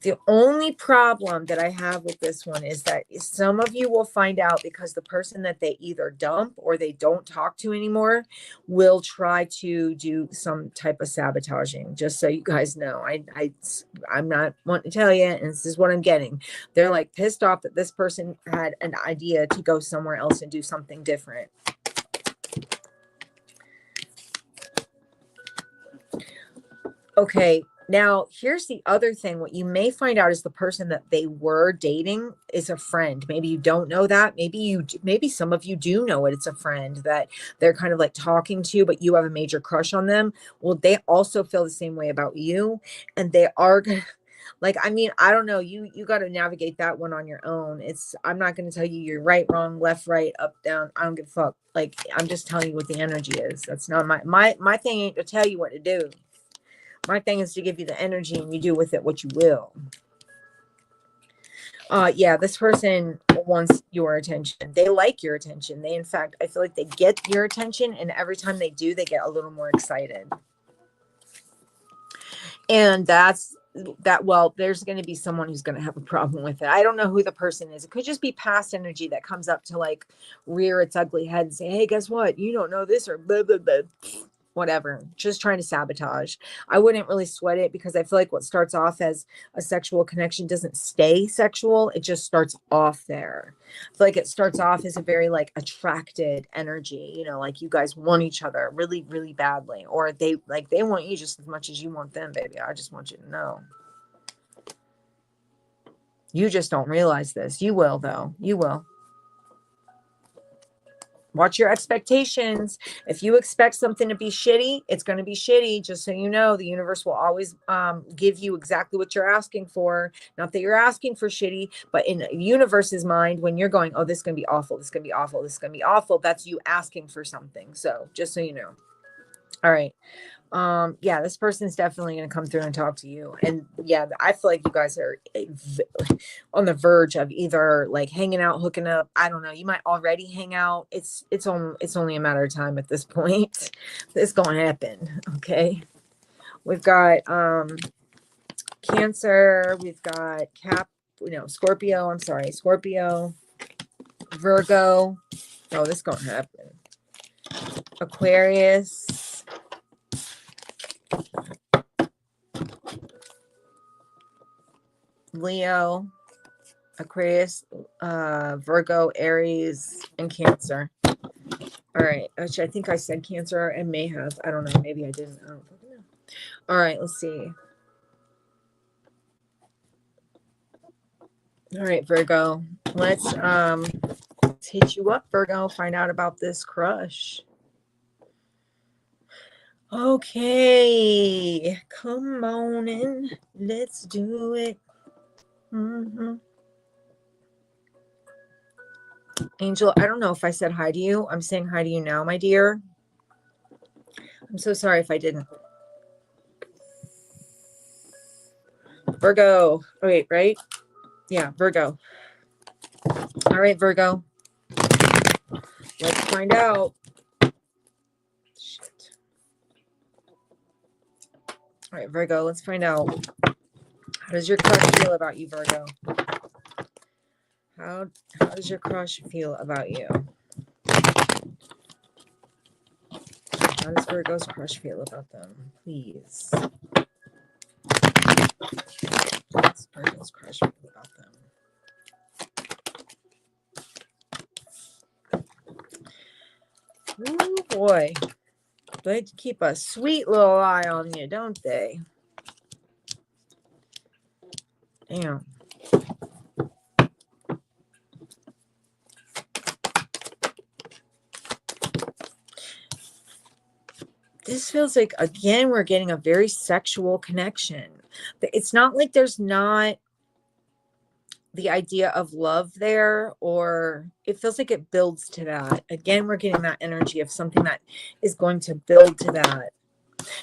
The only problem that I have with this one is that some of you will find out because the person that they either dump or they don't talk to anymore will try to do some type of sabotaging. Just so you guys know, I'm not wanting to tell you, and this is what I'm getting. They're like pissed off that this person had an idea to go somewhere else and do something different. Okay. Now, here's the other thing. What you may find out is the person that they were dating is a friend. Maybe you don't know that. Maybe some of you do know it. It's a friend that they're kind of like talking to, but you have a major crush on them. Well, they also feel the same way about you. And they are going to, like, I mean, I don't know. You got to navigate that one on your own. I'm not going to tell you you're right, wrong, left, right, up, down. I don't give a fuck. Like, I'm just telling you what the energy is. That's not my thing ain't to tell you what to do. My thing is to give you the energy and you do with it what you will. Yeah, this person wants your attention. They like your attention. They, in fact, I feel like they get your attention, and every time they do, they get a little more excited. And well, there's going to be someone who's going to have a problem with it. I don't know who the person is. It could just be past energy that comes up to like rear its ugly head and say, hey, guess what? You don't know this, or blah, blah, blah. Whatever, just trying to sabotage. I wouldn't really sweat it because I feel like what starts off as a sexual connection doesn't stay sexual. It just starts off there. I feel like it starts off as a very like attracted energy, you know, like you guys want each other really, really badly, or they want you just as much as you want them, baby. I just want you to know. You just don't realize this. You will, though. You will. Watch your expectations. If you expect something to be shitty, it's going to be shitty. Just so you know, the universe will always give you exactly what you're asking for. Not that you're asking for shitty, but in the universe's mind, when you're going, oh, this is going to be awful, this is going to be awful, this is going to be awful, that's you asking for something. So just so you know. All right. Yeah, this person's definitely going to come through and talk to you. And yeah, I feel like you guys are on the verge of either like hanging out, hooking up. I don't know. You might already hang out. It's only a matter of time at this point. It's going to happen. Okay. We've got, Cancer. We've got Scorpio. I'm sorry. Scorpio, Virgo. Oh, this is going to happen. Aquarius. Leo, Aquarius, Virgo, Aries, and Cancer. All right. Actually, I think I said Cancer and may have. I don't know. Maybe I didn't. I don't fucking know. All right. Let's see. All right, Virgo. Let's hit you up, Virgo. Find out about this crush. Okay. Come on in. Let's do it. Angel, I don't know if I said hi to you. I'm saying hi to you now, my dear. I'm so sorry if I didn't. Virgo. Oh, wait, right? Yeah, Virgo. All right, Virgo. Let's find out. Shit. All right, Virgo, let's find out. How does your crush feel about you, Virgo? How does your crush feel about you? How does Virgo's crush feel about them? Please. How does Virgo's crush feel about them? Oh boy. They keep a sweet little eye on you, don't they? Damn. This feels like, again, we're getting a very sexual connection. It's not like there's not the idea of love there, or it feels like it builds to that. Again, we're getting that energy of something that is going to build to that.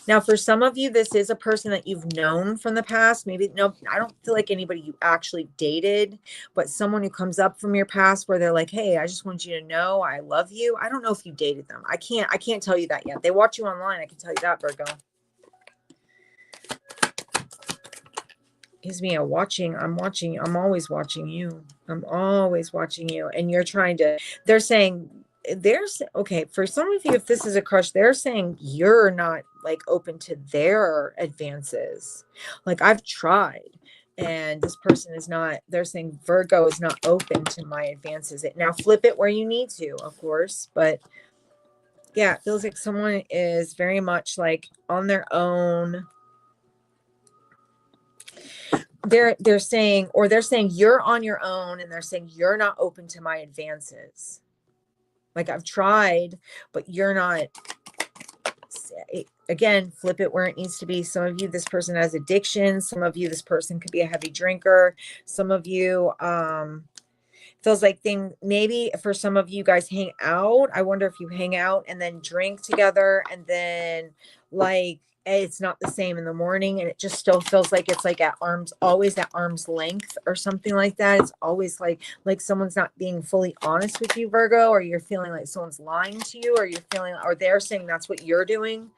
Now, for some of you, this is a person that you've known from the past. Maybe, no, I don't feel like anybody you actually dated, but someone who comes up from your past where they're like, hey, I just want you to know I love you. I don't know if you dated them. I can't tell you that yet. They watch you online. I can tell you that, Virgo. Gives me a watching. I'm always watching you. I'm always watching you. And you're trying to, they're saying, okay, for some of you, if this is a crush, they're saying you're not like open to their advances. Like, I've tried and this person is not. They're saying Virgo is not open to my advances. Now flip it where you need to, of course, but yeah, it feels like someone is very much like on their own. They're saying you're on your own, and they're saying you're not open to my advances. Like, I've tried, but you're not. Again, flip it where it needs to be. Some of you, this person has addiction. Some of you, this person could be a heavy drinker. Some of you, feels like maybe for some of you guys hang out. I wonder if you hang out and then drink together, and then like it's not the same in the morning, and it just still feels like it's like always at arm's length or something like that. It's always like someone's not being fully honest with you, Virgo, or you're feeling like someone's lying to you, or you're feeling, or they're saying that's what you're doing.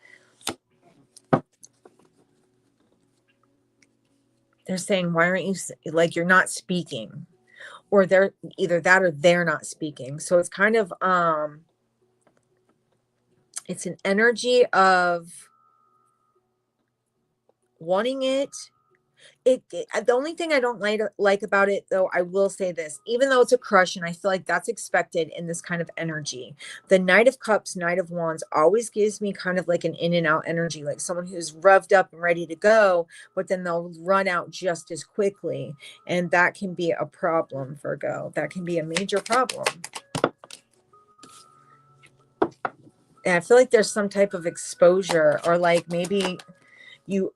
They're saying, why aren't you, like, you're not speaking, or they're either that or they're not speaking. So it's kind of, it's an energy of wanting it. The only thing I don't like about it, though, I will say this, even though it's a crush, and I feel like that's expected in this kind of energy, the Knight of Cups, Knight of Wands always gives me kind of like an in and out energy, like someone who's revved up and ready to go, but then they'll run out just as quickly. And that can be a problem, Virgo. That can be a major problem. And I feel like there's some type of exposure, or like maybe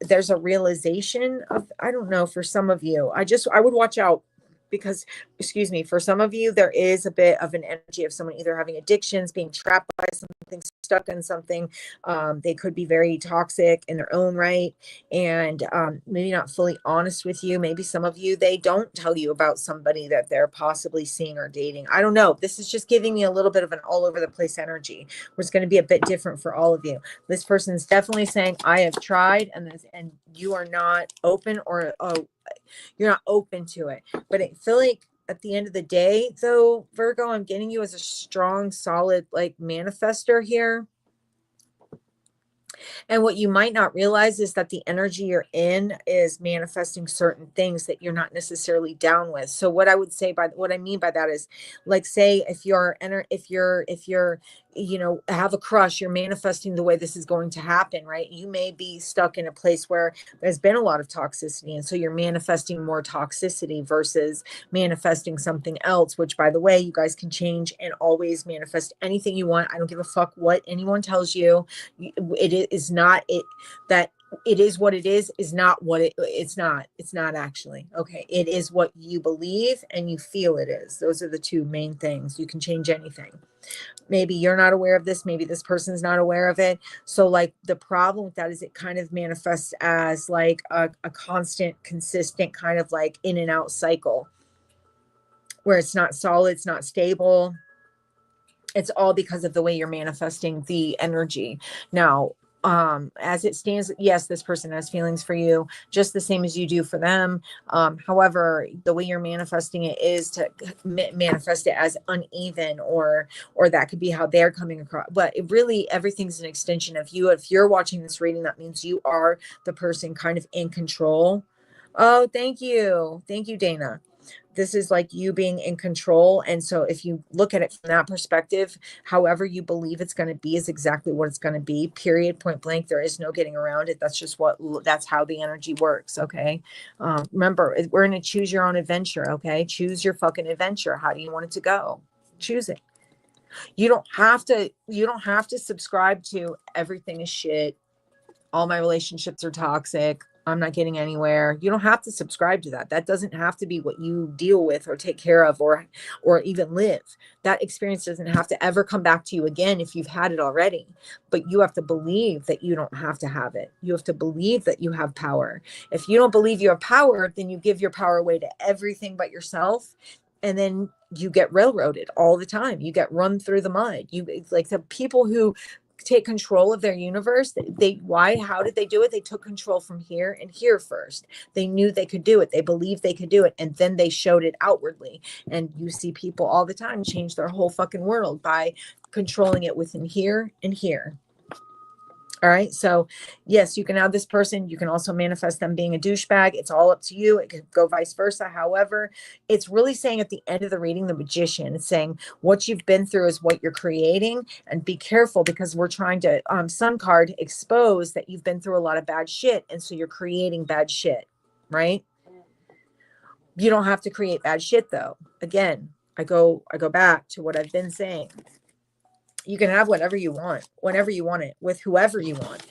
there's a realization of, I don't know, for some of you, I would watch out, because, excuse me, for some of you, there is a bit of an energy of someone either having addictions, being trapped by something, stuck in something. They could be very toxic in their own right, and maybe not fully honest with you. Maybe some of you, they don't tell you about somebody that they're possibly seeing or dating. I don't know. This is just giving me a little bit of an all over the place energy, where it's going to be a bit different for all of you. This person's definitely saying, I have tried, and you are not open, or you're not open to it. But I feel like at the end of the day, though, Virgo, I'm getting you as a strong, solid, like, manifester here. And what you might not realize is that the energy you're in is manifesting certain things that you're not necessarily down with. So what I mean by that is, like, say if you're have a crush, you're manifesting the way this is going to happen, right? You may be stuck in a place where there's been a lot of toxicity, and so you're manifesting more toxicity versus manifesting something else, which, by the way, you guys can change and always manifest anything you want. I don't give a fuck what anyone tells you. It is not it that it is what it is not what it's not actually. Okay, it is what you believe and you feel it is. Those are the two main things. You can change anything. Maybe you're not aware of this, maybe this person's not aware of it. So, like, the problem with that is it kind of manifests as like a constant, consistent kind of like in and out cycle, where it's not solid, it's not stable. It's all because of the way you're manifesting the energy. Now, as it stands, yes, this person has feelings for you just the same as you do for them. However, the way you're manifesting it is to manifest it as uneven, or that could be how they're coming across. But it really, everything's an extension of you. If you're watching this reading, that means you are the person kind of in control. Oh, thank you, Dana. This is like you being in control. And so if you look at it from that perspective, however you believe it's going to be is exactly what it's going to be, period, point blank. There is no getting around it. That's how the energy works. Okay. Remember, we're going to choose your own adventure. Okay. Choose your fucking adventure. How do you want it to go? Choose it. You don't have to subscribe to everything is shit. All my relationships are toxic. I'm not getting anywhere. You don't have to subscribe to that. That doesn't have to be what you deal with or take care of or even live. That experience doesn't have to ever come back to you again if you've had it already. But you have to believe that you don't have to have it. You have to believe that you have power. If you don't believe you have power, then you give your power away to everything but yourself. And then you get railroaded all the time. You get run through the mud. It's like the people who take control of their universe, how did they do it? They took control from here and here first. They knew they could do it. They believed they could do it. And then they showed it outwardly. And you see people all the time change their whole fucking world by controlling it within here and here. All right. So yes, you can have this person. You can also manifest them being a douchebag. It's all up to you. It could go vice versa. However, it's really saying at the end of the reading, the Magician, it's saying what you've been through is what you're creating, and be careful because we're trying to, Sun card, expose that you've been through a lot of bad shit. And so you're creating bad shit, right? You don't have to create bad shit though. Again, I go back to what I've been saying. You can have whatever you want, whenever you want it, with whoever you want.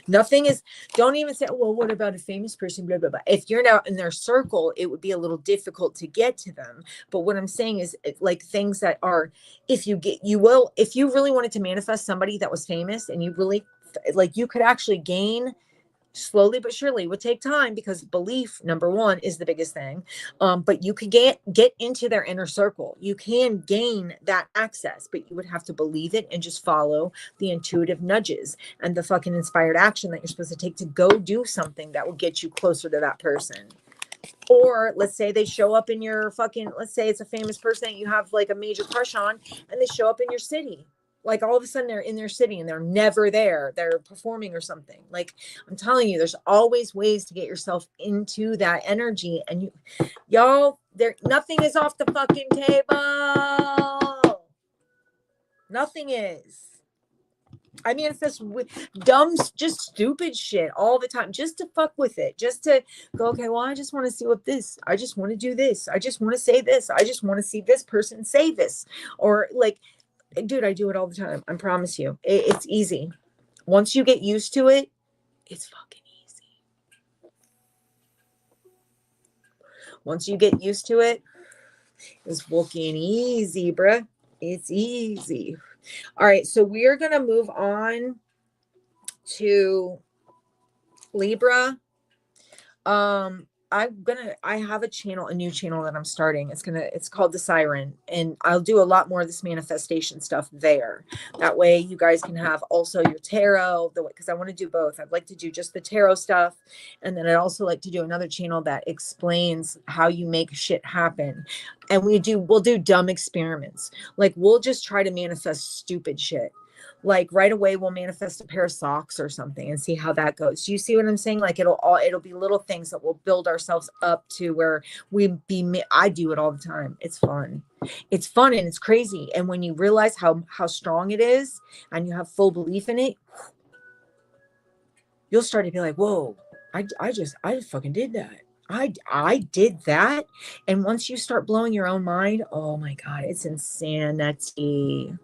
Nothing is, don't even say, well, what about a famous person, blah, blah, blah. If you're not in their circle, it would be a little difficult to get to them. But what I'm saying is like things that are, if you really wanted to manifest somebody that was famous and you really, like you could actually gain slowly but surely. It would take time because belief, number one, is the biggest thing. But you can get into their inner circle. You can gain that access, but you would have to believe it and just follow the intuitive nudges and the fucking inspired action that you're supposed to take to go do something that will get you closer to that person. Or let's say they show up in your fucking, let's say it's a famous person that you have like a major crush on, and they show up in your city. Like all of a sudden they're in their city and they're never there. They're performing or something. Like I'm telling you, there's always ways to get yourself into that energy. And y'all, nothing is off the fucking table. Nothing is. I mean, it's this dumb, just stupid shit all the time, just to fuck with it, just to go, okay, well, I just want to see I just want to do this. I just want to say this. I just want to see this person say this. Or like, dude, I do it all the time. I promise you. It's easy. Once you get used to it, it's fucking easy. Once you get used to it, it's fucking easy, bruh. It's easy. All right. So we are going to move on to Libra. I have a new channel that I'm starting. It's called The Siren, and I'll do a lot more of this manifestation stuff there. That way you guys can have also your tarot, because I want to do both. I'd like to do just the tarot stuff. And then I'd also like to do another channel that explains how you make shit happen. And we'll do dumb experiments. Like we'll just try to manifest stupid shit. Like right away we'll manifest a pair of socks or something and see how that goes. Do you see what I'm saying? Like it'll be little things that will build ourselves up to where I do it all the time. It's fun and it's crazy. And when you realize how strong it is and you have full belief in it, you'll start to be like, whoa, I just fucking did that. I did that. And once you start blowing your own mind, oh my God, it's insanity.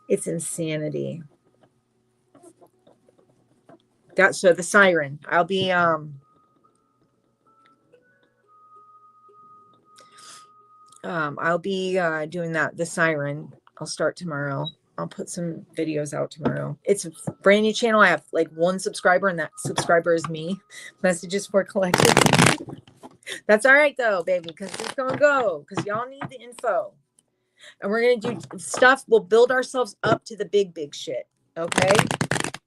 It's insanity. So The Siren. I'll be doing that. The Siren. I'll start tomorrow. I'll put some videos out tomorrow. It's a brand new channel. I have like one subscriber, and that subscriber is me. Messages for Collective. That's all right though, baby, because it's gonna go. Because y'all need the info. And we're going to do stuff. We'll build ourselves up to the big shit. Okay.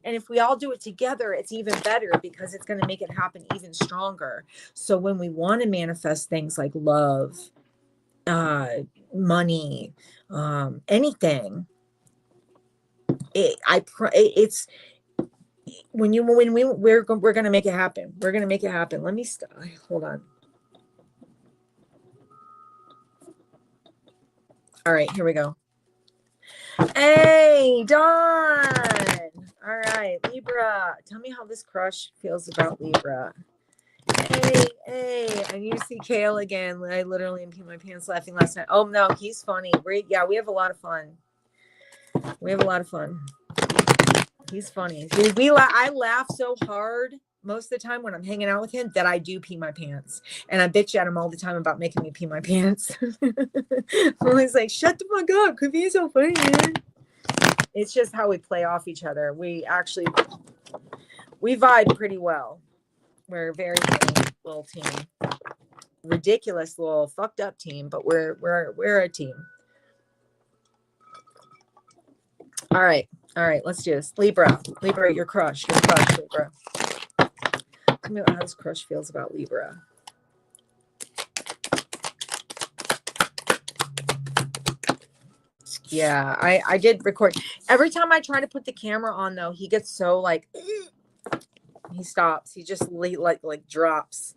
And if we all do it together, it's even better because it's going to make it happen even stronger. So when we want to manifest things like love, money, anything, we're going to make it happen. We're going to make it happen. Let me hold on. All right, here we go. Hey, Dawn. All right, Libra. Tell me how this crush feels about Libra. Hey, I need to see Kale again. I literally peed my pants laughing last night. Oh, no, he's funny. We have a lot of fun. He's funny. I laugh so hard. most of the time when I'm hanging out with him that I do pee my pants. And I bitch at him all the time about making me pee my pants. I'm always like, shut the fuck up. Quit being so funny, man. It's just how we play off each other. We vibe pretty well. We're a very funny little team. Ridiculous little fucked up team, but we're a team. All right, let's do this. Libra, your crush, Libra. Tell me how this crush feels about Libra. Yeah, I did record. Every time I try to put the camera on, though, he gets so like, he stops. He just like drops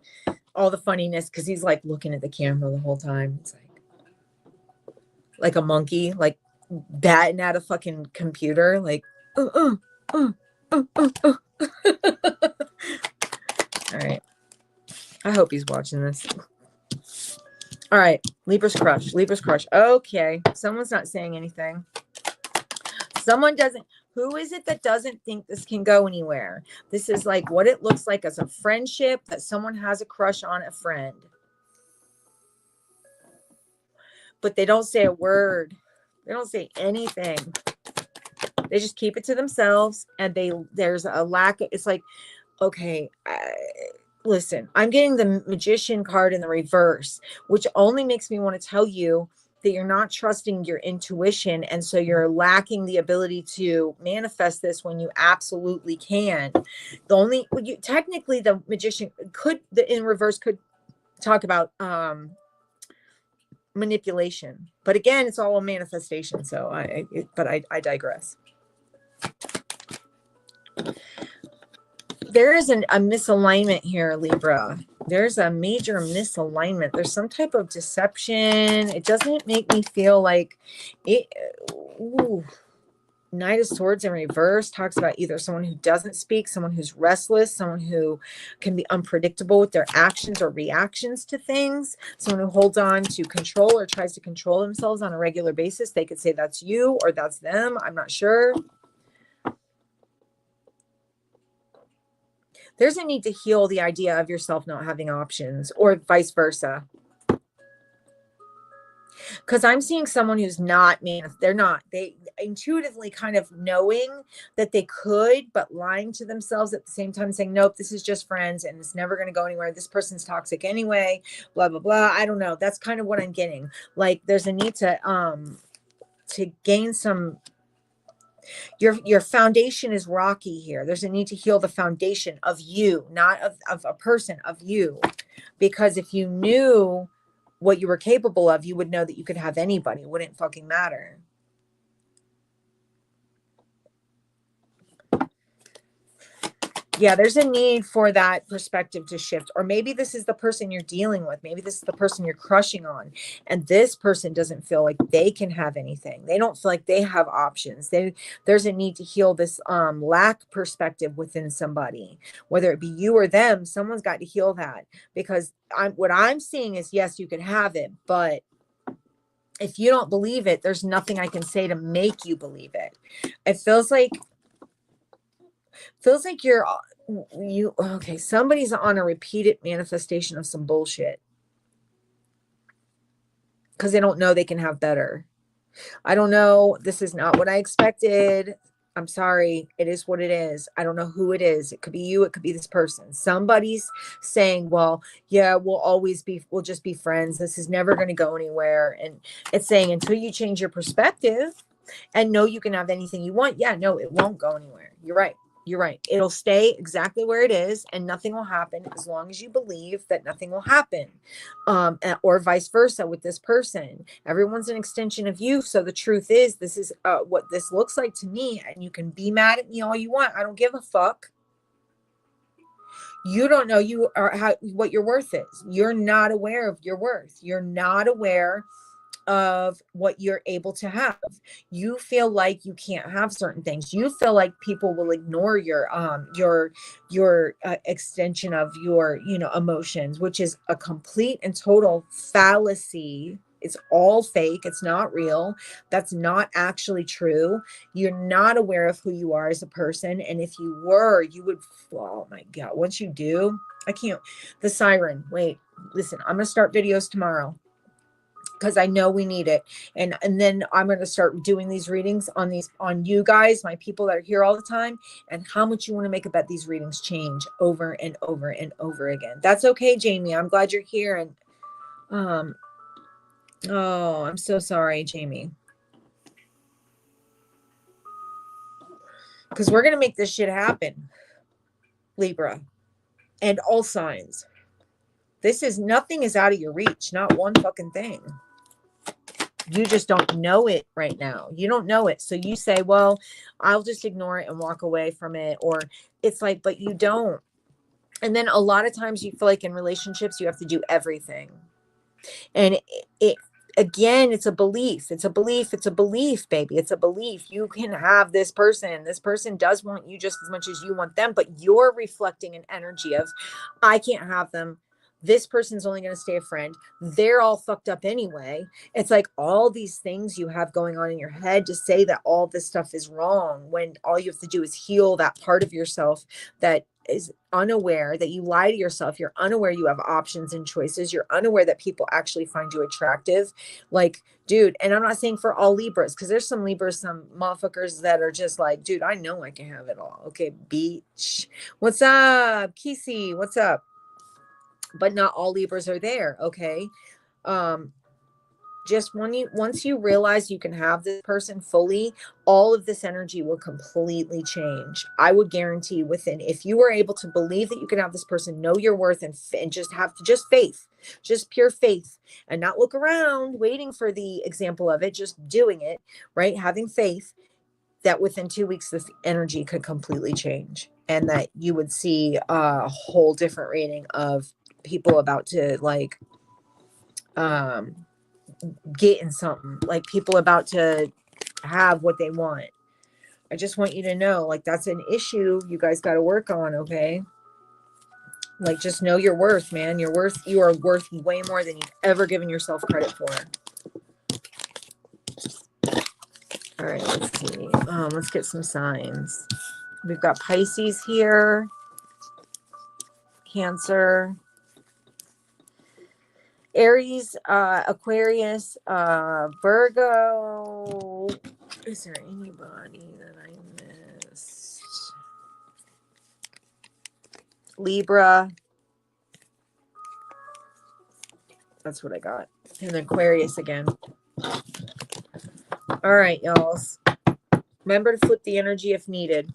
all the funniness because he's like looking at the camera the whole time. It's like a monkey, like batting at a fucking computer, like. All right. I hope he's watching this. All right, Libra's crush. Okay, someone's not saying anything. Someone doesn't. Who is it that doesn't think this can go anywhere? This is like what it looks like as a friendship, that someone has a crush on a friend. But they don't say a word. They don't say anything. They just keep it to themselves, and there's a lack of, it's like, okay, listen, I'm getting the Magician card in the reverse, which only makes me want to tell you that you're not trusting your intuition. And so you're lacking the ability to manifest this when you absolutely can. Technically the Magician in reverse could talk about manipulation, but again, it's all a manifestation. So I digress. There is a misalignment here, Libra. There's a major misalignment. There's some type of deception. It doesn't make me feel like it. Ooh. Knight of Swords in reverse talks about either someone who doesn't speak, someone who's restless, someone who can be unpredictable with their actions or reactions to things, someone who holds on to control or tries to control themselves on a regular basis. They could say that's you or that's them. I'm not sure. There's a need to heal the idea of yourself not having options, or vice versa. Because I'm seeing someone who's they intuitively kind of knowing that they could, but lying to themselves at the same time, saying, nope, this is just friends and it's never going to go anywhere. This person's toxic anyway, blah, blah, blah. I don't know. That's kind of what I'm getting. Like there's a need to gain some. Your foundation is rocky here. There's a need to heal the foundation of you, not of a person, of you. Because if you knew what you were capable of, you would know that you could have anybody. It wouldn't fucking matter. Yeah, there's a need for that perspective to shift. Or maybe this is the person you're dealing with. Maybe this is the person you're crushing on. And this person doesn't feel like they can have anything. They don't feel like they have options. There's a need to heal this lack perspective within somebody. Whether it be you or them, someone's got to heal that. Because what I'm seeing is, yes, you can have it. But if you don't believe it, there's nothing I can say to make you believe it. It feels like somebody's on a repeated manifestation of some bullshit because they don't know they can have better. I don't know. This is not what I expected. I'm sorry. It is what it is. I don't know who it is. It could be you. It could be this person. Somebody's saying, well, yeah, we'll just be friends. This is never going to go anywhere. And it's saying until you change your perspective and know you can have anything you want. Yeah, no, it won't go anywhere. You're right. It'll stay exactly where it is and nothing will happen as long as you believe that nothing will happen. Or vice versa with this person. Everyone's an extension of you. So the truth is, this is what this looks like to me. And you can be mad at me all you want. I don't give a fuck. You don't know what your worth is. You're not aware of your worth. You're not aware of what you're able to have. You feel like you can't have certain things. You feel like people will ignore your extension of your emotions, which is a complete and total fallacy It's all fake. It's not real. That's not actually true. You're not aware of who you are as a person. And if you were, you would, oh my God, once you do, I can't, the siren, wait, listen, I'm going to start videos tomorrow, because I know we need it. And then I'm going to start doing these readings on you guys, my people that are here all the time, and how much you want to make a bet these readings change over and over and over again. That's okay, Jamie. I'm glad you're here. And, oh, I'm so sorry, Jamie. Because we're going to make this shit happen, Libra, and all signs. Nothing is out of your reach. Not one fucking thing. You just don't know it right now. You don't know it. So you say, well, I'll just ignore it and walk away from it. Or it's like, but you don't. And then a lot of times you feel like in relationships, you have to do everything. And again, it's a belief. It's a belief. It's a belief, baby. It's a belief. You can have this person. This person does want you just as much as you want them, but you're reflecting an energy of, I can't have them. This person's only going to stay a friend. They're all fucked up anyway. It's like all these things you have going on in your head to say that all this stuff is wrong, when all you have to do is heal that part of yourself that is unaware, that you lie to yourself. You're unaware you have options and choices. You're unaware that people actually find you attractive. Like, dude, and I'm not saying for all Libras, because there's some Libras, some motherfuckers that are just like, dude, I know I can have it all. Okay, beach. What's up? Kisi, what's up? But not all Libras are there. Okay. Just once you realize you can have this person fully, all of this energy will completely change. I would guarantee if you were able to believe that you can have this person, know your worth, and just have faith, just pure faith, and not look around waiting for the example of it, just doing it, right? Having faith that within 2 weeks, this energy could completely change, and that you would see a whole different reading of people about to like get in something, like people about to have what they want. I just want you to know, like, that's an issue you guys got to work on. Okay, like, just know your worth, man. You are worth way more than you've ever given yourself credit for. All right, let's see. Let's get some signs. We've got Pisces here, Cancer, Aries, Aquarius, Virgo. Is there anybody that I missed? Libra. That's what I got. And Aquarius again. All right, y'all. Remember to flip the energy if needed.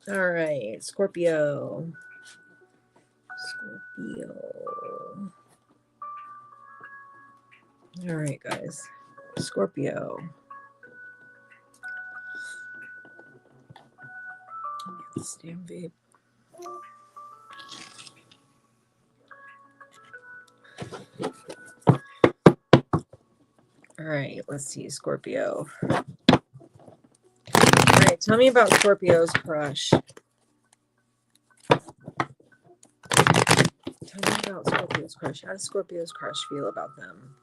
All right, Scorpio. All right, guys. Scorpio. This damn vape. All right, let's see, Scorpio. All right, tell me about Scorpio's crush. Tell me about Scorpio's crush. How does Scorpio's crush feel about them?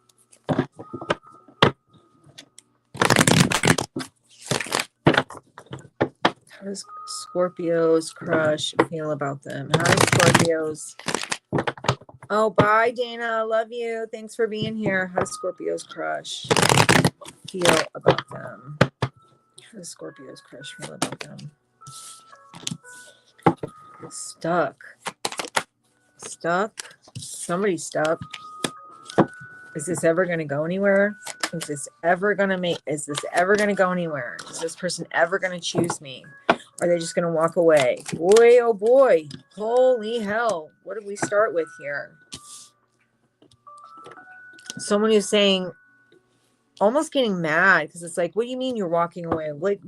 How does Scorpio's crush feel about them? How does Scorpio's... Oh, bye, Dana. I love you. Thanks for being here. How does Scorpio's crush feel about them? How does Scorpio's crush feel about them? Stuck. Stuck? Somebody's stuck. Is this ever going to go anywhere? Is this ever going to go anywhere? Is this person ever going to choose me? Are they just going to walk away? Boy, oh boy. Holy hell. What did we start with here? Someone who's saying, almost getting mad, because it's like, what do you mean you're walking away? What?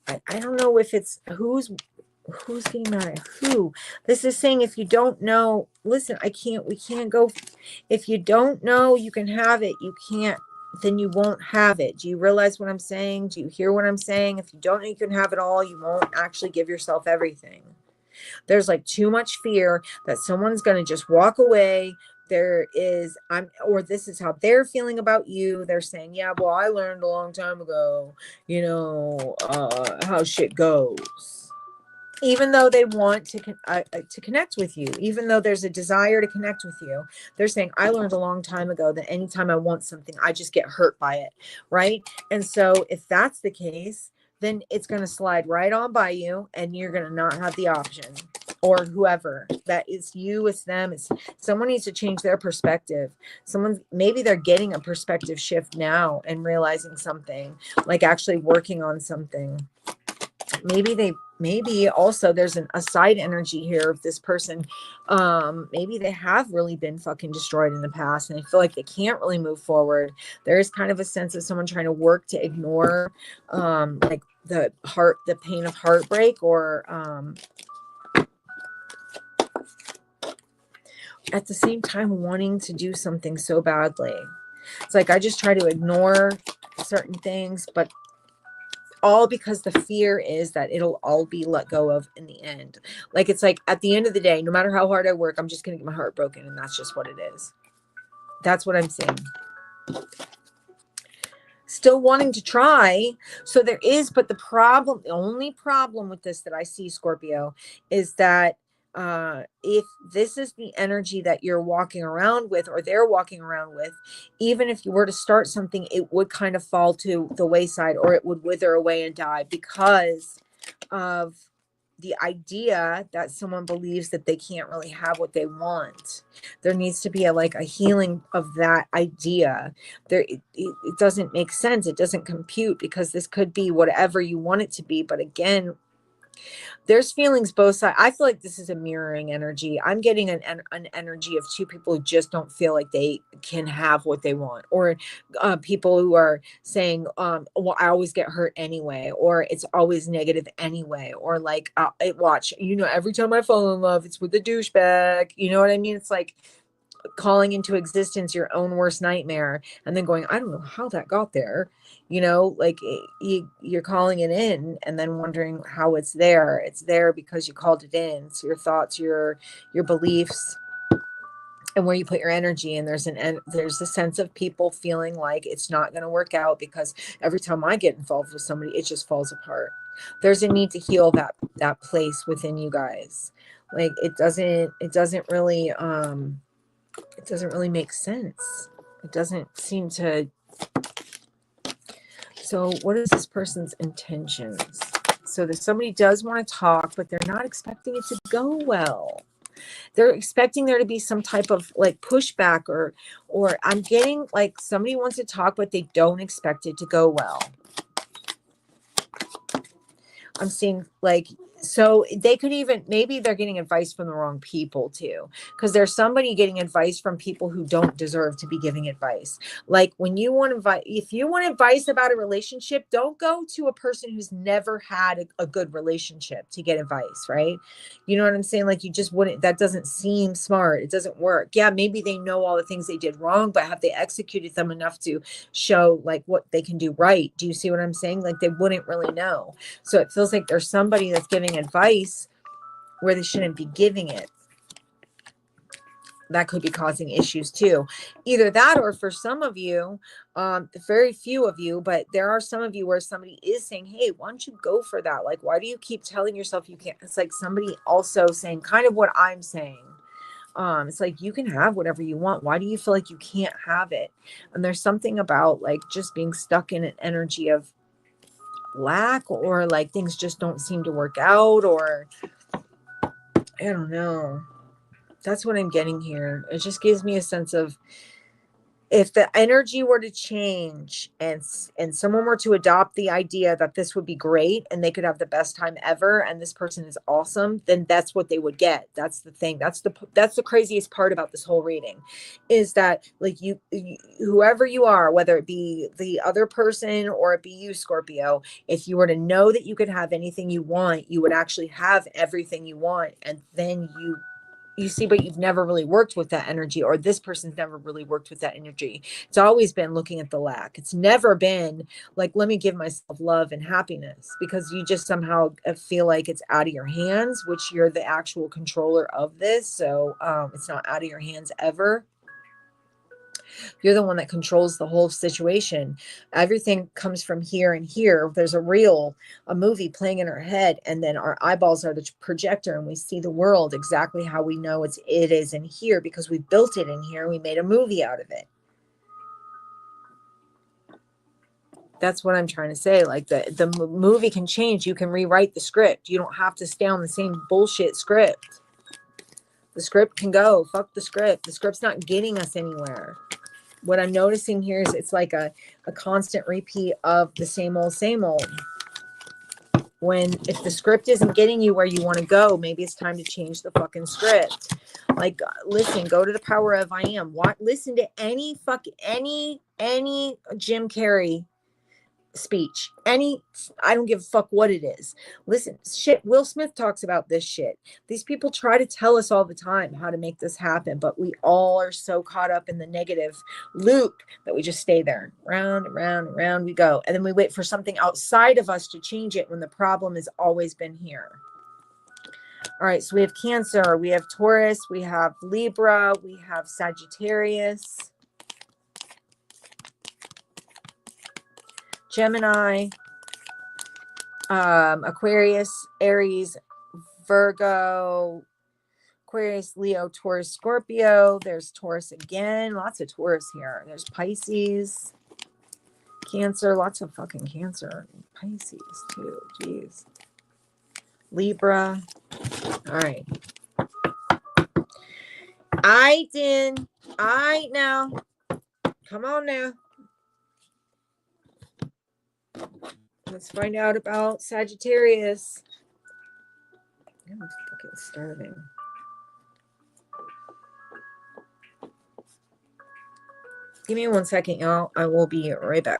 I don't know if it's who's getting mad at who. This is saying, if you don't know, listen, we can't go. If you don't know you can have it, you can't, then you won't have it. Do you realize what I'm saying? Do you hear what I'm saying? If you don't know you can have it all, you won't actually give yourself everything. There's like too much fear that someone's going to just walk away, there is, or this is how they're feeling about you. They're saying, yeah, well, I learned a long time ago, how shit goes. Even though they want to connect with you, even though there's a desire to connect with you, they're saying, I learned a long time ago that anytime I want something, I just get hurt by it, right? And so if that's the case, then it's going to slide right on by you, and you're going to not have the option. Or whoever that is, you, it's them, it's someone needs to change their perspective. Maybe they're getting a perspective shift now and realizing something, like actually working on something. Maybe also there's a side energy here of this person. Maybe they have really been fucking destroyed in the past, and they feel like they can't really move forward. There is kind of a sense of someone trying to work to ignore like the pain of heartbreak, or at the same time wanting to do something so badly. It's like, I just try to ignore certain things, but all because the fear is that it'll all be let go of in the end. Like, it's like, at the end of the day, no matter how hard I work, I'm just going to get my heart broken. And that's just what it is. That's what I'm saying. Still wanting to try. So there is, but the only problem with this that I see, Scorpio, is that if this is the energy that you're walking around with, or they're walking around with, even if you were to start something, it would kind of fall to the wayside, or it would wither away and die, because of the idea that someone believes that they can't really have what they want. There needs to be a healing of that idea. It doesn't make sense. It doesn't compute, because this could be whatever you want it to be. But again, there's feelings both sides. I feel like this is a mirroring energy. I'm getting an energy of two people who just don't feel like they can have what they want, or people who are saying, well, I always get hurt anyway, or it's always negative anyway, or like, watch, every time I fall in love, it's with a douchebag. You know what I mean? It's like calling into existence your own worst nightmare, and then going, I don't know how that got there. Like, you're calling it in, and then wondering how it's there. It's there because you called it in. So your thoughts, your beliefs, and where you put your energy. And there's a sense of people feeling like it's not going to work out, because every time I get involved with somebody, it just falls apart. There's a need to heal that place within you guys. Like, it doesn't really make sense. It doesn't seem to. So what is this person's intentions? So that somebody does want to talk, but they're not expecting it to go well. They're expecting there to be some type of like pushback, or I'm getting like somebody wants to talk, but they don't expect it to go well. I'm seeing like, so they could even, maybe they're getting advice from the wrong people too, because there's somebody getting advice from people who don't deserve to be giving advice. Like, if you want advice about a relationship, don't go to a person who's never had a good relationship to get advice, right? You know what I'm saying? Like, you just wouldn't, that doesn't seem smart. It doesn't work. Yeah, maybe they know all the things they did wrong, but have they executed them enough to show like what they can do right? Do you see what I'm saying? Like, they wouldn't really know. So it feels like there's somebody that's giving advice where they shouldn't be giving it. That could be causing issues too. Either that, or for some of you, very few of you, but there are some of you where somebody is saying, hey, why don't you go for that? Like, why do you keep telling yourself you can't? It's like somebody also saying kind of what I'm saying. It's like, you can have whatever you want. Why do you feel like you can't have it? And there's something about like just being stuck in an energy of lack, or like things just don't seem to work out, or I don't know. That's what I'm getting here. It just gives me a sense of, if the energy were to change and someone were to adopt the idea that this would be great and they could have the best time ever and this person is awesome, then that's what they would get. That's the thing. That's the craziest part about this whole reading, is that like you whoever you are, whether it be the other person or it be you, Scorpio, if you were to know that you could have anything you want, you would actually have everything you want. And then you see, but you've never really worked with that energy, or this person's never really worked with that energy. It's always been looking at the lack. It's never been like, let me give myself love and happiness, because you just somehow feel like it's out of your hands, which you're the actual controller of this. So it's not out of your hands ever. You're the one that controls the whole situation. Everything comes from here and here. There's a movie playing in our head, and then our eyeballs are the projector, and we see the world exactly how we know it is in here, because we built it in here. We made a movie out of it. That's what I'm trying to say. Like the movie can change. You can rewrite the script. You don't have to stay on the same bullshit script. The script can go. Fuck the script. The script's not getting us anywhere. What I'm noticing here is it's like a constant repeat of the same old, same old. If the script isn't getting you where you want to go, maybe it's time to change the fucking script. Like, listen, go to the power of I am. Listen to any Jim Carrey speech. I don't give a fuck what it is. Listen, shit, Will Smith talks about this shit. These people try to tell us all the time how to make this happen, but we all are so caught up in the negative loop that we just stay there. Round and round and round we go. And then we wait for something outside of us to change it when the problem has always been here. All right, so we have Cancer, we have Taurus, we have Libra, we have Sagittarius, Gemini, Aquarius, Aries, Virgo, Aquarius, Leo, Taurus, Scorpio. There's Taurus again. Lots of Taurus here. There's Pisces, Cancer. Lots of fucking Cancer. Pisces too. Jeez. Libra. All right. Now. Come on now. Let's find out about Sagittarius. I'm fucking starving. Give me 1 second, y'all. I will be right back.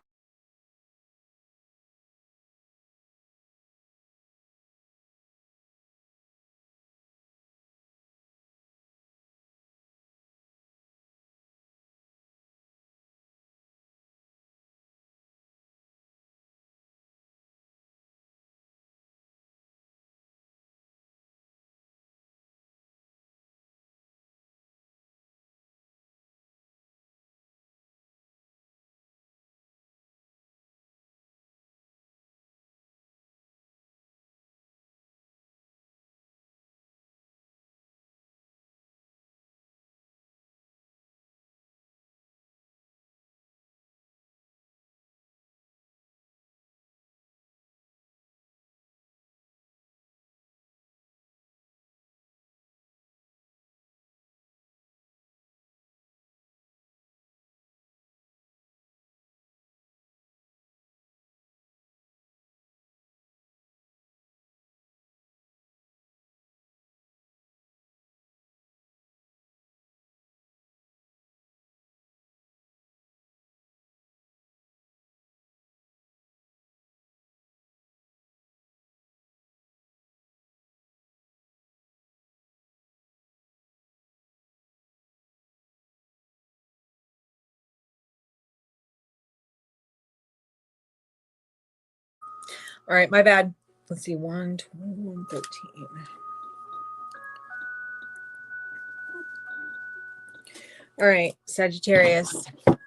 All right, my bad. Let's see, 1, 21, 13. All right, Sagittarius. All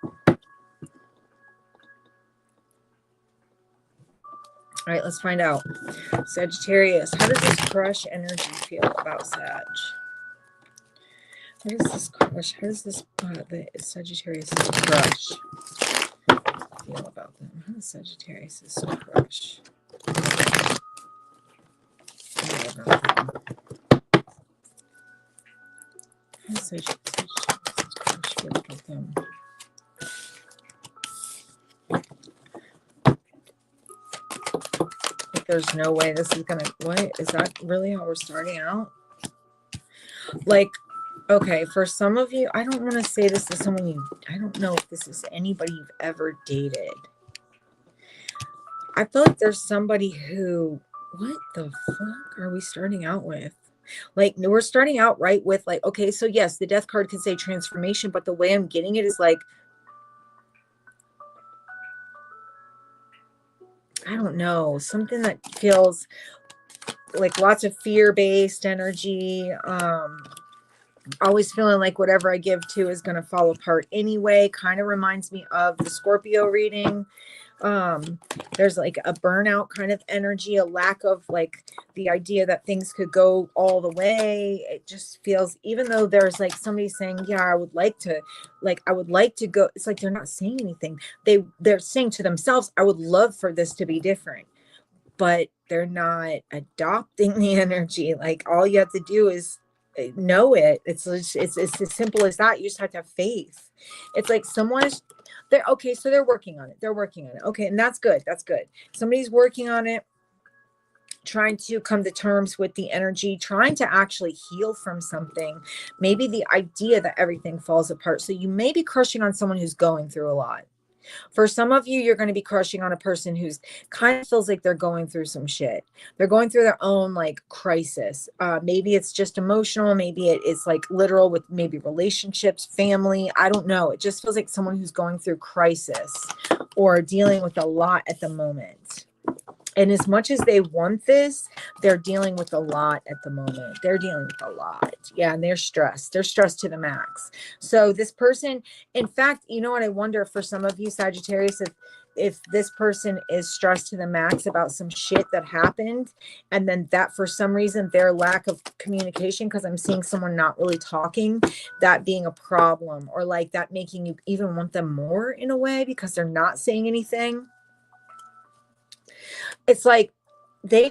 right, let's find out. Sagittarius, how does this crush energy feel about Sag? How does this crush, how does this, the Sagittarius crush feel about them? How does Sagittarius crush feel about them? How does Sagittarius crush feel about them? Like, there's no way this is gonna, what? Is that really how we're starting out? Like, okay, for some of you, I don't want to say this to someone I don't know if this is anybody you've ever dated. I feel like there's somebody who, what the fuck are we starting out with? Like, we're starting out right with, like, okay, so yes, the death card could say transformation, but the way I'm getting it is like, I don't know, something that feels like lots of fear-based energy, Always feeling like whatever I give to is going to fall apart anyway. Kind of reminds me of the Scorpio reading. There's like a burnout kind of energy, a lack of like the idea that things could go all the way. It just feels, even though there's like somebody saying, yeah, I would like to go. It's like they're not saying anything. They're saying to themselves, I would love for this to be different, but they're not adopting the energy. Like all you have to do is know it. It's as simple as that. You just have to have faith. It's like they're okay, so they're working on it. Okay, and that's good. Somebody's working on it, trying to come to terms with the energy, trying to actually heal from something. Maybe the idea that everything falls apart. So you may be crushing on someone who's going through a lot. For some of you, you're going to be crushing on a person who's kind of feels like they're going through some shit. They're going through their own like crisis. Maybe it's just emotional. Maybe it's like literal with maybe relationships, family. I don't know. It just feels like someone who's going through crisis or dealing with a lot at the moment. And as much as they want this, they're dealing with a lot at the moment. They're dealing with a lot. Yeah, and they're stressed. They're stressed to the max. So this person, in fact, you know what? I wonder for some of you Sagittarius, if this person is stressed to the max about some shit that happened, and then that for some reason, their lack of communication, because I'm seeing someone not really talking, that being a problem, or like that making you even want them more in a way because they're not saying anything. It's like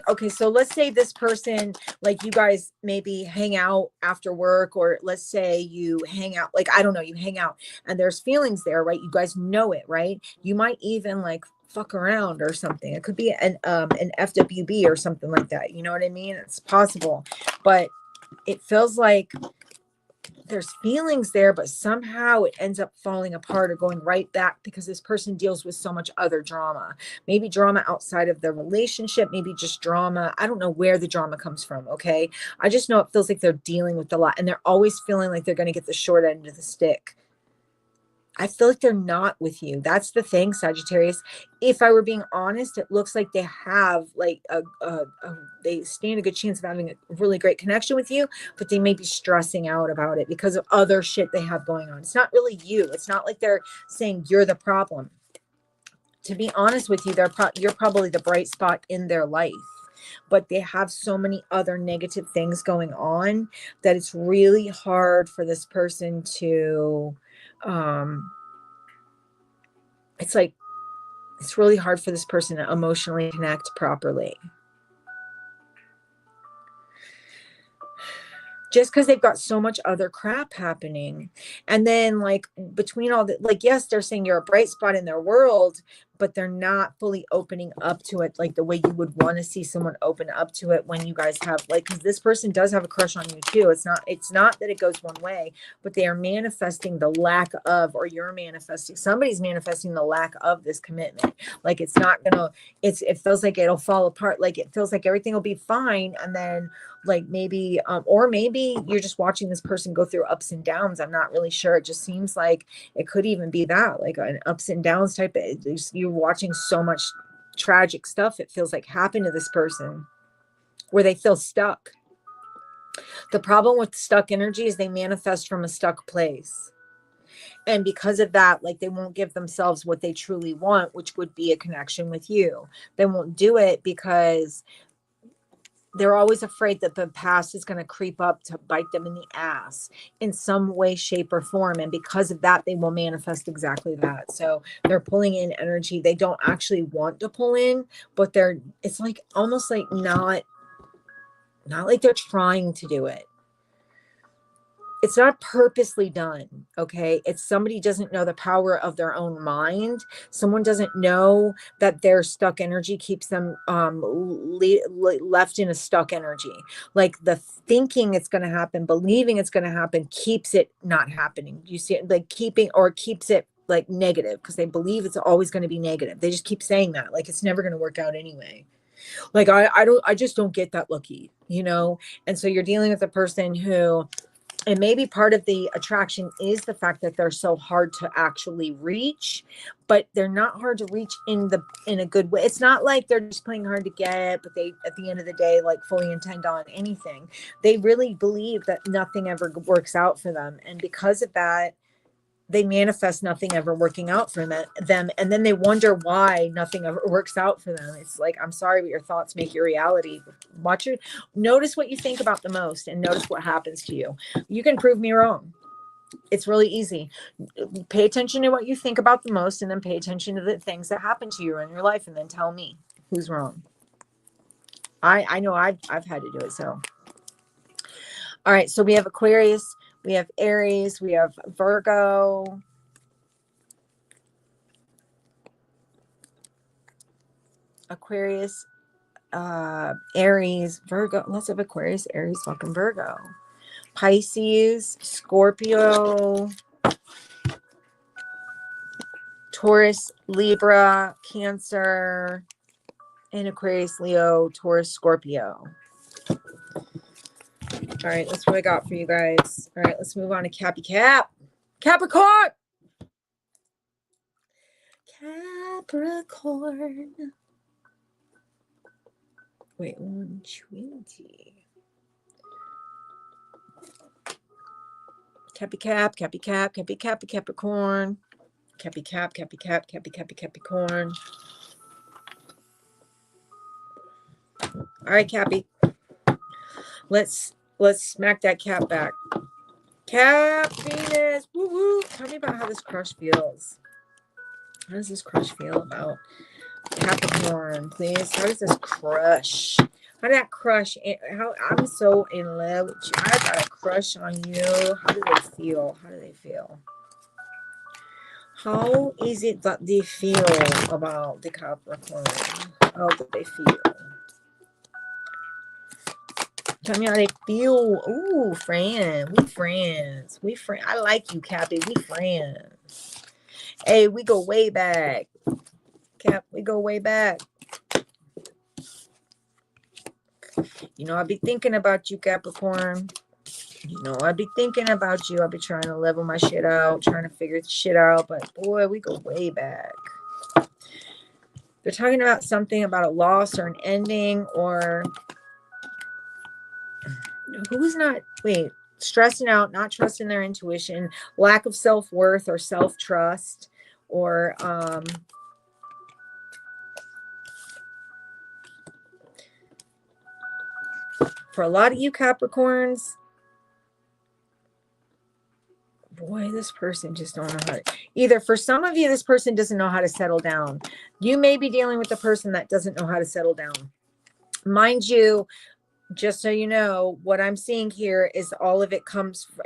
okay, so let's say this person, like you guys maybe hang out after work, or let's say you hang out, like, I don't know, you hang out and there's feelings there, right? You guys know it, right? You might even like fuck around or something. It could be an FWB or something like that. You know what I mean? It's possible, but it feels like there's feelings there, but somehow it ends up falling apart or going right back because this person deals with so much other drama. Maybe drama outside of the relationship, maybe just drama. I don't know where the drama comes from, okay? I just know it feels like they're dealing with a lot, and they're always feeling like they're going to get the short end of the stick. I feel like they're not with you. That's the thing, Sagittarius. If I were being honest, it looks like they have like they stand a good chance of having a really great connection with you, but they may be stressing out about it because of other shit they have going on. It's not really you. It's not like they're saying you're the problem. To be honest with you, you're probably the bright spot in their life, but they have so many other negative things going on that it's really hard for this person to it's really hard for this person to emotionally connect properly. Just because they've got so much other crap happening. And then like between all the, like, yes, they're saying you're a bright spot in their world, but they're not fully opening up to it like the way you would want to see someone open up to it when you guys have, like, because this person does have a crush on you too. It's not that it goes one way, but they are manifesting the lack of, or somebody's manifesting the lack of this commitment. Like it's not gonna, it feels like it'll fall apart. Like it feels like everything will be fine, and then like maybe or maybe you're just watching this person go through ups and downs. I'm not really sure. It just seems like it could even be that, like an ups and downs type of, you're watching so much tragic stuff, it feels like happened to this person where they feel stuck. The problem with stuck energy is they manifest from a stuck place. And because of that, like they won't give themselves what they truly want, which would be a connection with you. They won't do it because they're always afraid that the past is going to creep up to bite them in the ass in some way, shape, or form. And because of that, they will manifest exactly that. So they're pulling in energy they don't actually want to pull in, but it's like almost like not like they're trying to do it. It's not purposely done, okay? It's somebody doesn't know the power of their own mind. Someone doesn't know that their stuck energy keeps them left in a stuck energy. Like the thinking it's going to happen, believing it's going to happen keeps it not happening. You see it, like keeps it like negative because they believe it's always going to be negative. They just keep saying that, like it's never going to work out anyway. Like I just don't get that lucky, you know? And so you're dealing with a person who And maybe part of the attraction is the fact that they're so hard to actually reach, but they're not hard to reach in a good way. It's not like they're just playing hard to get, but they, at the end of the day, like fully intend on anything. They really believe that nothing ever works out for them. And because of that, they manifest nothing ever working out for them. And then they wonder why nothing ever works out for them. It's like, I'm sorry, but your thoughts make your reality. Notice what you think about the most and notice what happens to you. You can prove me wrong. It's really easy. Pay attention to what you think about the most and then pay attention to the things that happen to you in your life and then tell me who's wrong. I know I've had to do it. So, all right. So we have Aquarius. We have Aries, we have Virgo, Aquarius, Aries, Virgo. Lots of Aquarius, Aries, fucking Virgo. Pisces, Scorpio, Taurus, Libra, Cancer, and Aquarius, Leo, Taurus, Scorpio. All right, that's what I got for you guys. All right, let's move on to Capricorn. Capricorn. Wait, 120. Capricorn. Capricorn. All right, Cappy. Let's smack that cap back. Cap Venus. Woo woo. Tell me about how this crush feels. How does this crush feel about Capricorn, please? How does this crush? How did that crush? How I'm so in love with you. I got a crush on you. How do they feel? How do they feel? How is it that they feel about the Capricorn? How do they feel? Tell me how they feel. Ooh, friend. We friends. I like you, Cappy. We friends. Hey, we go way back. Cap, we go way back. You know, I be thinking about you, Capricorn. You know, I be thinking about you. I be trying to level my shit out, trying to figure shit out. But boy, we go way back. They're talking about something about a loss or an ending, or who's not, stressing out, not trusting their intuition, lack of self-worth or self-trust, or for a lot of you Capricorns, boy, this person just don't know how to, either for some of you, this person doesn't know how to settle down. You may be dealing with a person that doesn't know how to settle down. Mind you, just so you know, what I'm seeing here is all of it comes from,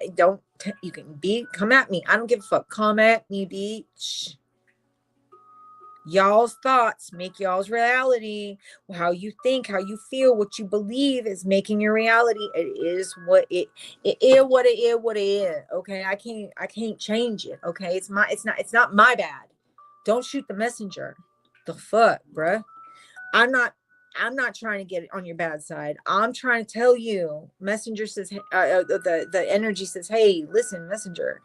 come at me. I don't give a fuck. Come at me, bitch. Y'all's thoughts make y'all's reality. How you think, how you feel, what you believe is making your reality. It is what it is. What it is. Okay, I can't change it. Okay, it's not my bad. Don't shoot the messenger. The fuck, bruh. I'm not trying to get on your bad side. I'm trying to tell you. Messenger says, the energy says, hey, listen, messenger.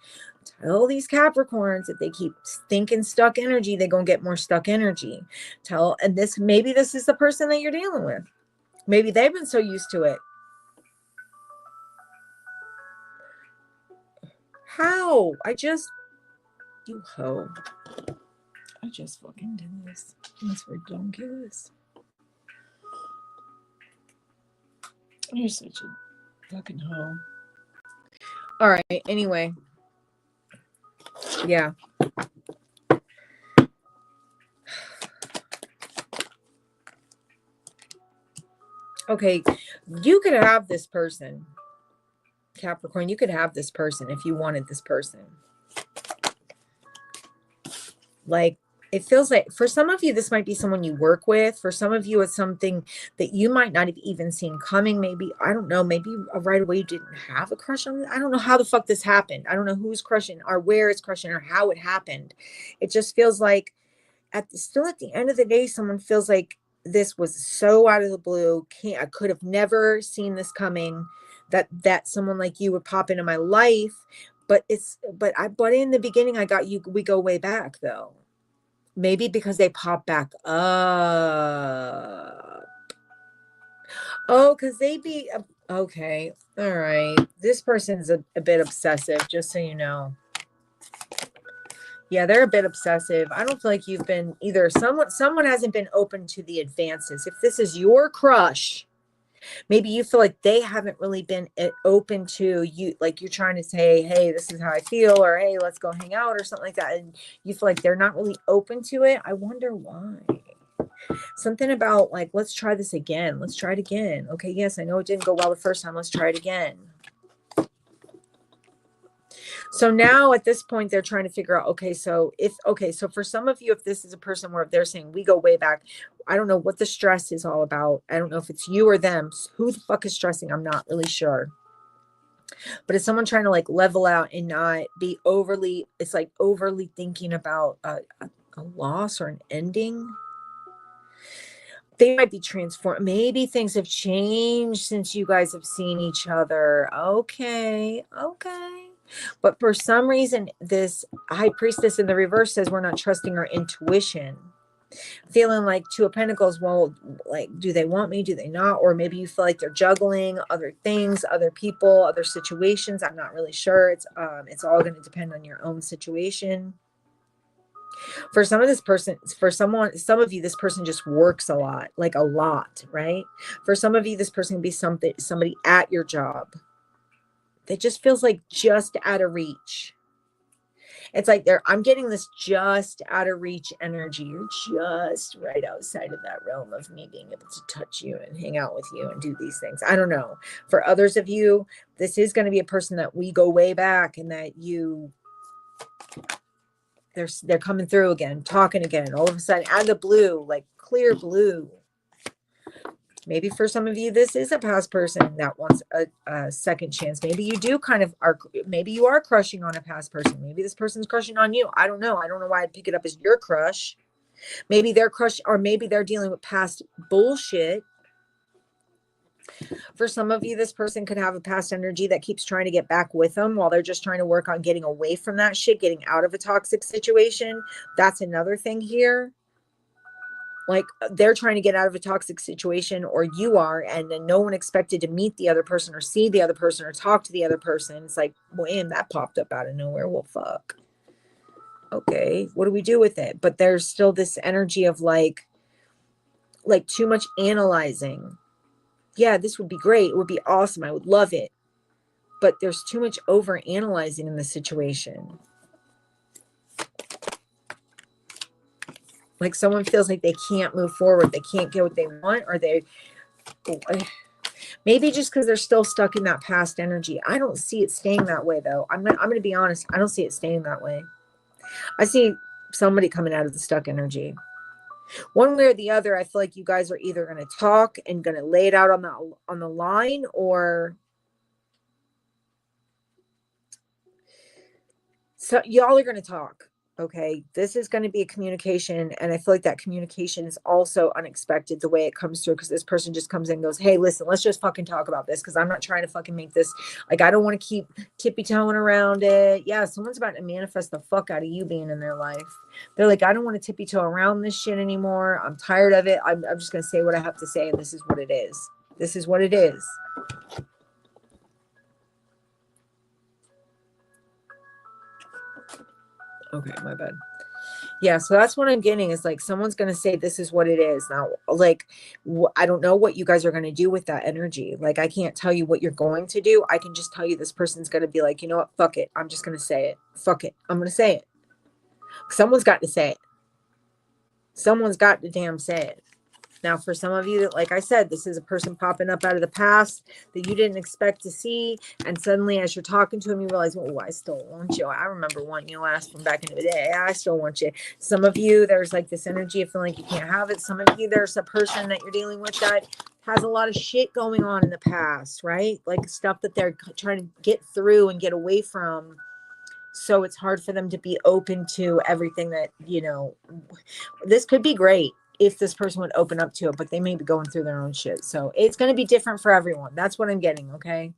Tell these Capricorns if they keep thinking stuck energy, they're going to get more stuck energy. Maybe this is the person that you're dealing with. Maybe they've been so used to it. How? You hoe. I just fucking did this. That's ridiculous. You're such a fucking hoe. All right. Anyway. Yeah. Okay. You could have this person, Capricorn. You could have this person if you wanted this person. Like, it feels like for some of you, this might be someone you work with. For some of you, it's something that you might not have even seen coming. Maybe, I don't know, maybe right away you didn't have a crush on it. I don't know how the fuck this happened. I don't know who's crushing or where it's crushing or how it happened. It just feels like still at the end of the day, someone feels like this was so out of the blue. I could have never seen this coming. that someone like you would pop into my life. But in the beginning, we go way back though. Maybe because they pop back up. Oh, because they be, okay. All right. This person's a bit obsessive, just so you know. Yeah, they're a bit obsessive. I don't feel like you've been either. Someone hasn't been open to the advances. If this is your crush, maybe you feel like they haven't really been open to you. Like you're trying to say, hey, this is how I feel, or hey, let's go hang out or something like that. And you feel like they're not really open to it. I wonder why. Something about like, let's try this again. Let's try it again. Okay, yes, I know it didn't go well the first time. Let's try it again. So now at this point, they're trying to figure out, so for some of you, if this is a person where they're saying we go way back, I don't know what the stress is all about. I don't know if it's you or them. Who the fuck is stressing? I'm not really sure. But it's someone trying to like level out and not be overly thinking about a loss or an ending. They might be transformed. Maybe things have changed since you guys have seen each other. Okay. But for some reason, this High Priestess in the reverse says we're not trusting our intuition. Feeling like Two of Pentacles, well, like, do they want me? Do they not? Or maybe you feel like they're juggling other things, other people, other situations. I'm not really sure. It's all going to depend on your own situation. For some of you, this person just works a lot, right? For some of you, this person can be somebody at your job that just feels like just out of reach. It's like I'm getting this just out of reach energy. You're just right outside of that realm of me being able to touch you and hang out with you and do these things. I don't know. For others of you, this is going to be a person that we go way back and that they're coming through again, talking again, all of a sudden out of the blue, like clear blue. Maybe for some of you, this is a past person that wants a second chance. Maybe you maybe you are crushing on a past person. Maybe this person's crushing on you. I don't know. I don't know why I'd pick it up as your crush. Maybe they're crushing, or maybe they're dealing with past bullshit. For some of you, this person could have a past energy that keeps trying to get back with them while they're just trying to work on getting away from that shit, getting out of a toxic situation. That's another thing here. Like they're trying to get out of a toxic situation, or you are, and then no one expected to meet the other person or see the other person or talk to the other person. It's like, wham, that popped up out of nowhere. Well, fuck. Okay, what do we do with it? But there's still this energy of like too much analyzing. Yeah, this would be great. It would be awesome. I would love it. But there's too much over analyzing in the situation. Like someone feels like they can't move forward. They can't get what they want, or maybe just because they're still stuck in that past energy. I don't see it staying that way though. I'm going to be honest. I don't see it staying that way. I see somebody coming out of the stuck energy. One way or the other, I feel like you guys are either going to talk and going to lay it out on the line, or so y'all are going to talk. Okay, this is going to be a communication, and I feel like that communication is also unexpected the way it comes through, because this person just comes in and goes, hey, listen, let's just fucking talk about this, because I'm not trying to fucking make this, like, I don't want to keep tippy-toeing around it. Yeah, someone's about to manifest the fuck out of you being in their life. They're like, I don't want to tippy-toe around this shit anymore. I'm tired of it. I'm just going to say what I have to say, and this is what it is. This is what it is. Okay, my bad. Yeah, so that's what I'm getting, is like someone's going to say this is what it is. Now, like, I don't know what you guys are going to do with that energy. Like, I can't tell you what you're going to do. I can just tell you this person's going to be like, you know what, fuck it. I'm just going to say it. Fuck it. I'm going to say it. Someone's got to say it. Someone's got to damn say it. Now, for some of you that, like I said, this is a person popping up out of the past that you didn't expect to see. And suddenly as you're talking to him, you realize, oh, I still want you. I remember wanting you last from back in the day. I still want you. Some of you, there's like this energy of feeling like you can't have it. Some of you, there's a person that you're dealing with that has a lot of shit going on in the past, right? Like stuff that they're trying to get through and get away from. So it's hard for them to be open to everything that, you know, this could be great. if this person would open up to it, but they may be going through their own shit. So it's going to be different for everyone. That's what I'm getting. Okay.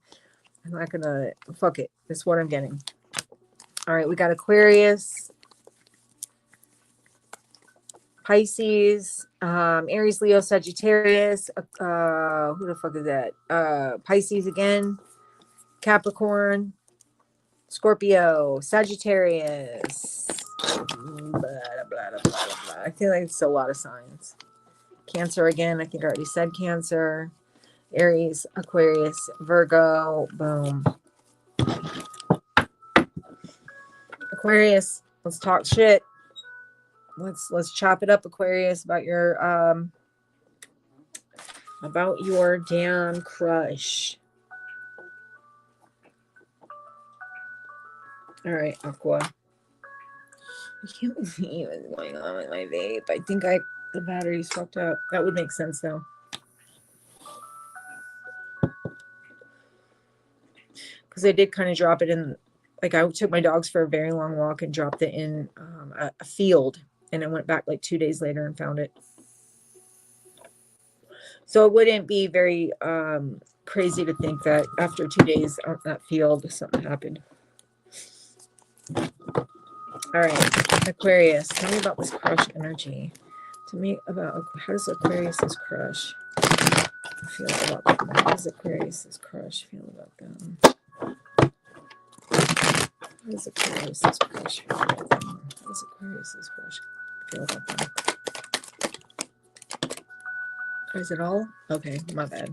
I'm not going to fuck it. That's what I'm getting. All right. We got Aquarius, Pisces, Aries, Leo, Sagittarius. Who the fuck is that? Pisces again, Capricorn, Scorpio, Sagittarius. Blah, blah, blah, blah, blah. I feel like it's a lot of signs. Cancer again. I think I already said Cancer. Aries, Aquarius, Virgo. Boom. Aquarius, let's talk shit. Let's chop it up, Aquarius, about your damn crush. All right, Aqua. I can't believe what's going on with my vape. I think the battery's fucked up. That would make sense though. Because I did kind of drop it in, like I took my dogs for a very long walk and dropped it in a field, and I went back like 2 days later and found it. So it wouldn't be very crazy to think that after 2 days on that field, something happened. All right, Aquarius, tell me about this crush energy. Tell me about, how does Aquarius's crush feel about them? How does Aquarius's crush feel about them? How does Aquarius's crush feel about them? How does Aquarius's crush feel about them? Is it all? Okay, my bad.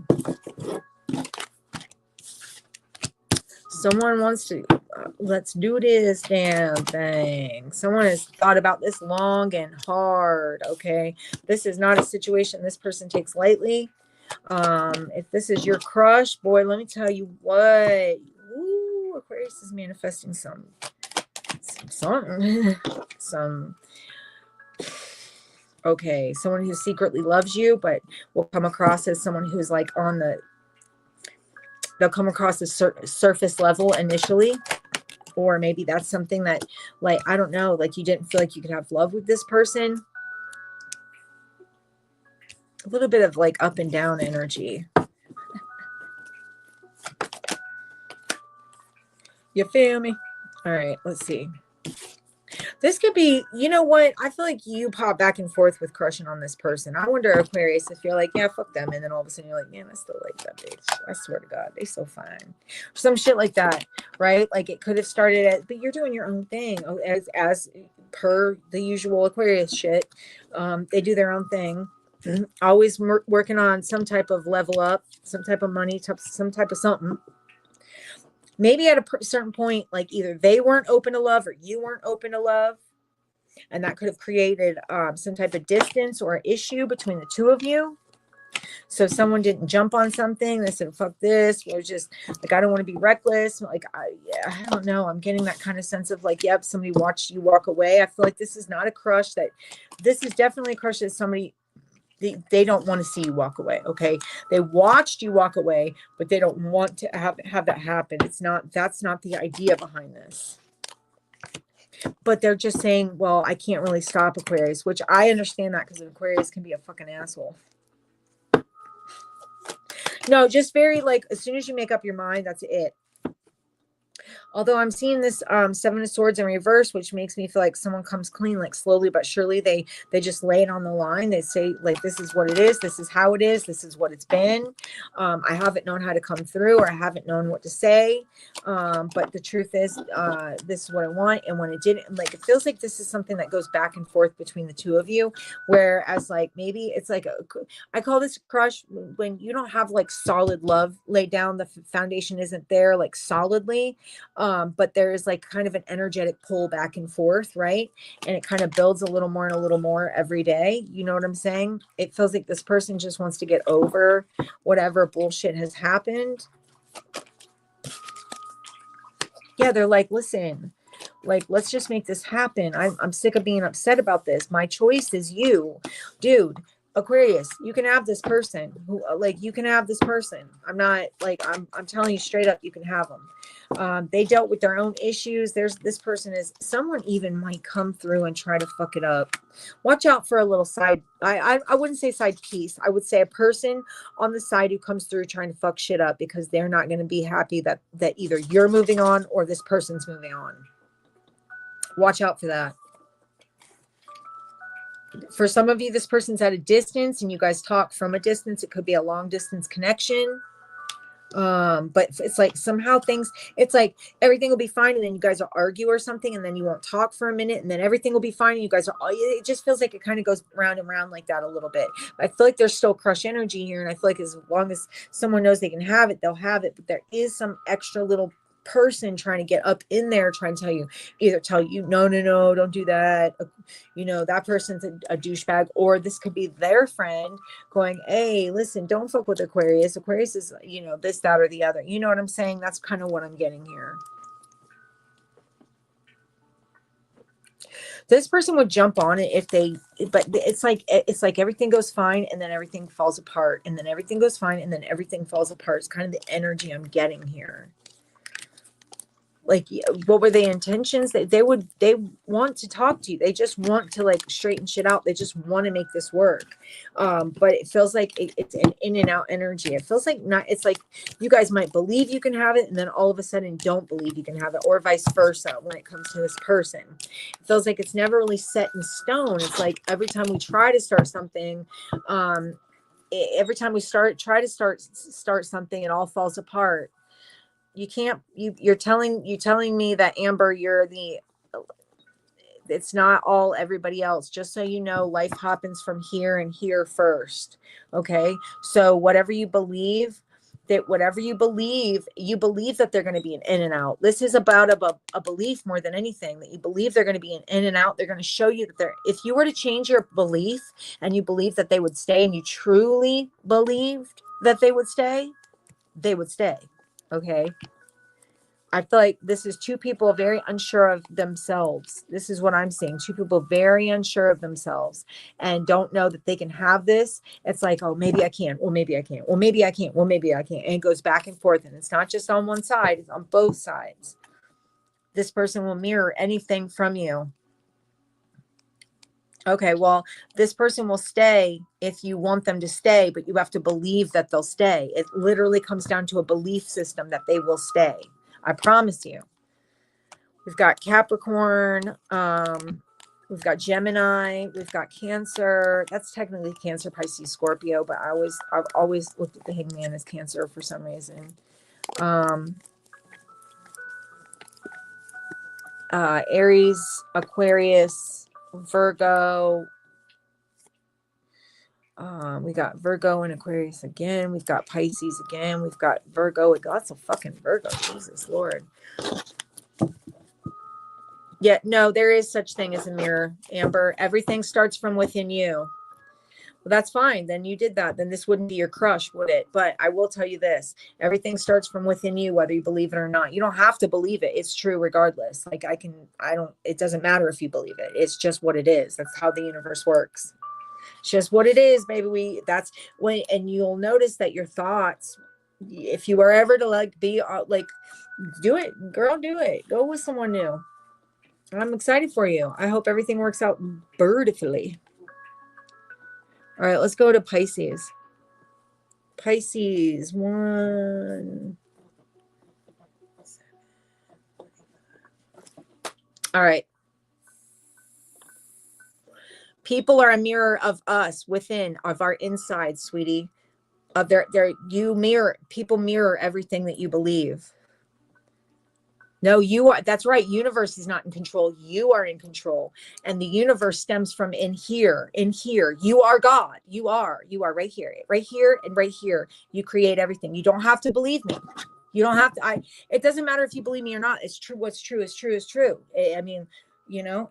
Someone wants to, let's do this damn thing. Someone has thought about this long and hard, okay? This is not a situation this person takes lightly. If this is your crush, boy, let me tell you what. Ooh, Aquarius is manifesting something. Okay, someone who secretly loves you, but will come across as someone who's like they'll come across as surface level initially. Or maybe that's something that, like, I don't know, like you didn't feel like you could have love with this person. A little bit of like up and down energy. You feel me? All right, let's see. This could be, you know what? I feel like you pop back and forth with crushing on this person. I wonder, Aquarius, if you're like, yeah, fuck them. And then all of a sudden you're like, man, I still like that bitch. I swear to God, they so fine. Some shit like that, right? Like it could have started at, but you're doing your own thing as per the usual Aquarius shit. They do their own thing. Always working on some type of level up, some type of money, some type of something. Maybe at a certain point, like either they weren't open to love or you weren't open to love. And that could have created some type of distance or issue between the two of you. So someone didn't jump on something. They said, fuck this. We're just like, I don't want to be reckless. Like, I don't know. I'm getting that kind of sense of like, yep, somebody watched you walk away. I feel like this is not a crush. This is definitely a crush that somebody, they don't want to see you walk away. Okay. They watched you walk away, but they don't want to have that happen. That's not the idea behind this. But they're just saying, well, I can't really stop Aquarius, which I understand that because Aquarius can be a fucking asshole. No, just very like, as soon as you make up your mind, that's it. Although I'm seeing this Seven of Swords in reverse, which makes me feel like someone comes clean, like slowly but surely. They just lay it on the line. They say, like, this is what it is. This is how it is. This is what it's been. I haven't known how to come through, or I haven't known what to say. But the truth is, this is what I want. And when it didn't, like, it feels like this is something that goes back and forth between the two of you. Whereas, like, maybe it's like, I call this a crush when you don't have like solid love laid down. The foundation isn't there like solidly. But there is like kind of an energetic pull back and forth, right? And it kind of builds a little more and a little more every day. You know what I'm saying? It feels like this person just wants to get over whatever bullshit has happened. Yeah, they're like, listen, like, let's just make this happen. I'm sick of being upset about this. My choice is you, dude. Aquarius, you can have this person. You can have this person. I'm not like, I'm telling you straight up, you can have them. They dealt with their own issues. This person is, someone even might come through and try to fuck it up. Watch out for a little side. I wouldn't say side piece. I would say a person on the side who comes through trying to fuck shit up, because they're not going to be happy that either you're moving on or this person's moving on. Watch out for that. For some of you, this person's at a distance and you guys talk from a distance. It could be a long distance connection. But it's like somehow it's like everything will be fine, and then you guys will argue or something, and then you won't talk for a minute, and then everything will be fine, and you guys it just feels like it kind of goes round and round like that a little bit. I feel like there's still crush energy here, and I feel like as long as someone knows they can have it, they'll have it. But there is some extra little person trying to get up in there, trying to tell you, no, don't do that. That person's a douchebag, or this could be their friend going, hey, listen, don't fuck with Aquarius. Aquarius is, this, that, or the other. You know what I'm saying? That's kind of what I'm getting here. This person would jump on it but it's like everything goes fine and then everything falls apart, and then everything goes fine and then everything falls apart. It's kind of the energy I'm getting here. Like, what were their intentions? They want to talk to you. They just want to like straighten shit out. They just want to make this work. But it feels like it's an in and out energy. It feels like it's like you guys might believe you can have it, and then all of a sudden don't believe you can have it, or vice versa when it comes to this person. It feels like it's never really set in stone. It's like every time we try to start something, every time we try to start something, it all falls apart. You can't, you're telling me that, Amber, it's not all everybody else. Just so you know, life happens from here and here first. Okay. So whatever you believe, that they're going to be an in and out. This is about a belief more than anything, that you believe they're going to be an in and out. They're going to show you that if you were to change your belief and you believe that they would stay, and you truly believed that they would stay, they would stay. Okay. I feel like this is two people very unsure of themselves. This is what I'm seeing. Two people very unsure of themselves and don't know that they can have this. It's like, oh, maybe I can. Well, maybe I can't. Well, maybe I can't. Well, maybe I can't. And it goes back and forth. And it's not just on one side. It's on both sides. This person will mirror anything from you. Okay, well, this person will stay if you want them to stay, but you have to believe that they'll stay. It literally comes down to a belief system that they will stay. I promise you. We've got Capricorn. We've got Gemini. We've got Cancer. That's technically Cancer, Pisces, Scorpio, but I've always looked at the Hangman as Cancer for some reason. Aries, Aquarius, Virgo. We got Virgo and Aquarius again. We've got Pisces again. We've got Virgo. Lots of fucking Virgo. Jesus Lord. Yeah, no, there is such thing as a mirror, Amber. Everything starts from within you. Well, that's fine. Then you did that. Then this wouldn't be your crush, would it? But I will tell you this. Everything starts from within you, whether you believe it or not. You don't have to believe it. It's true regardless. Like it doesn't matter if you believe it. It's just what it is. That's how the universe works. It's just what it is, baby. And you'll notice that your thoughts, if you were ever to do it, girl, do it. Go with someone new. I'm excited for you. I hope everything works out beautifully. All right, let's go to Pisces. Pisces, 1. All right. People are a mirror of us within, of our inside, sweetie. People mirror everything that you believe. No, you are. That's right. Universe is not in control. You are in control. And the universe stems from in here. In here. You are God. You are right here. Right here and right here. You create everything. You don't have to believe me. You don't have to. It doesn't matter if you believe me or not. It's true. What's true is true is true. I mean,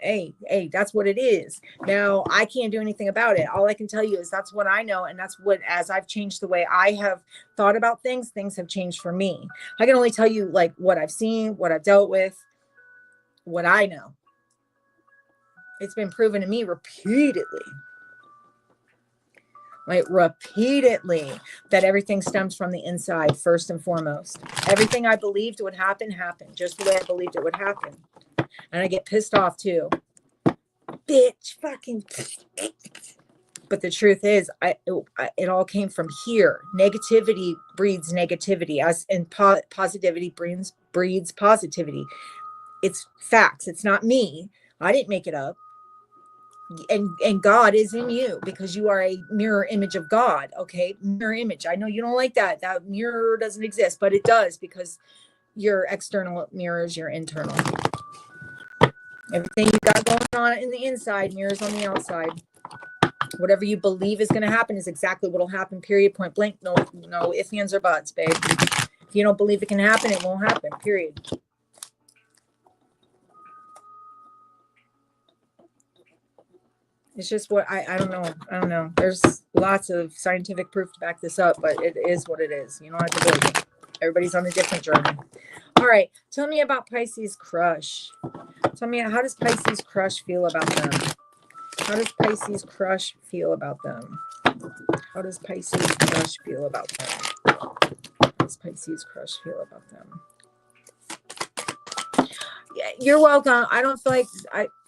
hey, that's what it is. Now, I can't do anything about it. All I can tell you is that's what I know. And that's what, as I've changed the way I have thought about things have changed for me. I can only tell you like what I've seen, what I've dealt with, what I know. It's been proven to me repeatedly. like repeatedly, that everything stems from the inside first and foremost. Everything I believed would happen, happened just the way I believed it would happen. And I get pissed off too. Bitch, fucking. But the truth is, it all came from here. Negativity breeds negativity, as in positivity breeds positivity. It's facts. It's not me. I didn't make it up. And God is in you because you are a mirror image of God. Okay, mirror image. I know you don't like that. That mirror doesn't exist, but it does, because your external mirrors your internal. Everything you got going on in the inside mirrors on the outside. Whatever you believe is going to happen is exactly what will happen. Period. Point blank. No ifs, ands, or buts, babe. If you don't believe it can happen, it won't happen. Period. It's just what I don't know. I don't know. There's lots of scientific proof to back this up, but it is what it is. You don't have to believe me. Everybody's on a different journey. All right. Tell me about Pisces crush. Tell me, how does Pisces crush feel about them? How does Pisces crush feel about them? How does Pisces crush feel about them? How does Pisces crush feel about them? Yeah, you're welcome. I don't feel like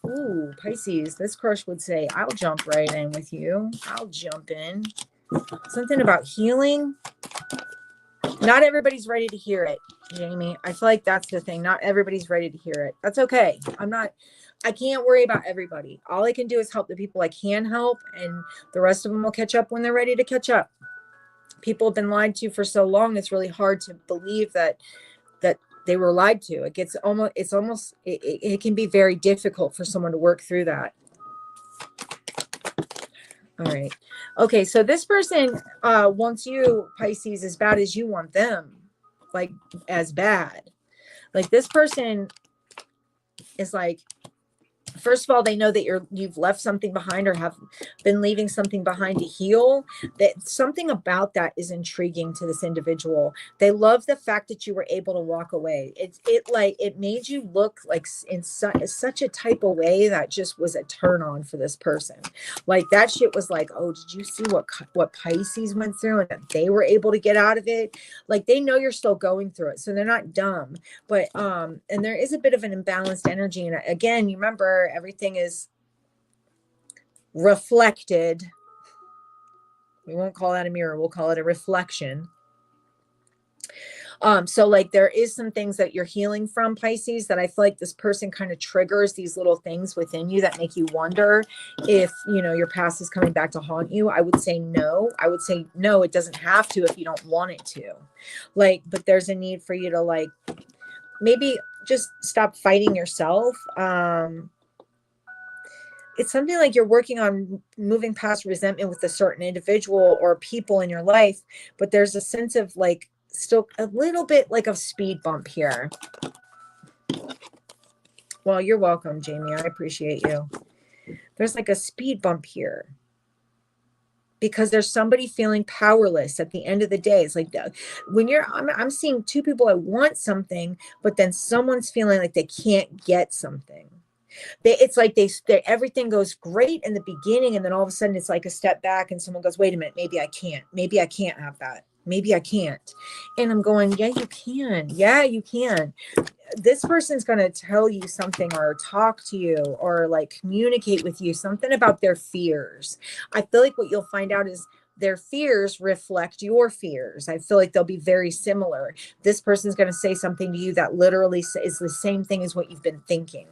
ooh, Pisces, this crush would say, I'll jump right in with you. I'll jump in. Something about healing. Not everybody's ready to hear it, Jamie. I feel like that's the thing. Not everybody's ready to hear it. That's okay. I can't worry about everybody. All I can do is help the people I can help, and the rest of them will catch up when they're ready to catch up. People have been lied to for so long. It's really hard to believe that they were lied to. It can be very difficult for someone to work through that. All right. Okay. So this person wants you, Pisces, as bad as you want them, like as bad. Like this person is like, first of all, they know that you've left something behind or have been leaving something behind to heal. That something about that is intriguing to this individual. They love the fact that you were able to walk away. It made you look like in such a type of way that just was a turn on for this person. Like that shit was like, oh, did you see what Pisces went through and that they were able to get out of it? Like they know you're still going through it, so they're not dumb. But and there is a bit of an imbalanced energy. And again, you remember, everything is reflected. We won't call that a mirror. We'll call it a reflection. So like there is some things that you're healing from, Pisces, that I feel like this person kind of triggers these little things within you that make you wonder if, your past is coming back to haunt you. I would say no. I would say no, it doesn't have to if you don't want it to. But there's a need for you to maybe just stop fighting yourself. It's something like you're working on moving past resentment with a certain individual or people in your life, but there's a sense of still a little bit of speed bump here. Well, you're welcome, Jamie. I appreciate you. There's a speed bump here because there's somebody feeling powerless at the end of the day. It's like when I'm seeing two people that want something, but then someone's feeling like they can't get something. It's like everything goes great in the beginning, and then all of a sudden it's like a step back and someone goes, wait a minute, maybe I can't have that. Maybe I can't. And I'm going, yeah, you can. Yeah, you can. This person's going to tell you something or talk to you or communicate with you, something about their fears. I feel like what you'll find out is their fears reflect your fears. I feel like they'll be very similar. This person's going to say something to you that literally is the same thing as what you've been thinking.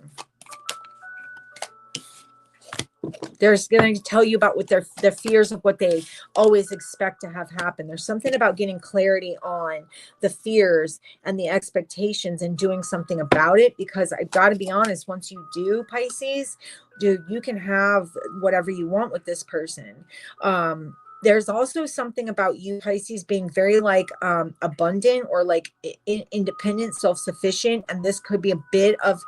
They're going to tell you about what their fears of what they always expect to have happen. There's something about getting clarity on the fears and the expectations and doing something about it, because I've got to be honest, once you do, Pisces, you can have whatever you want with this person. There's also something about you, Pisces, being very abundant or independent, self-sufficient. And this could be a bit of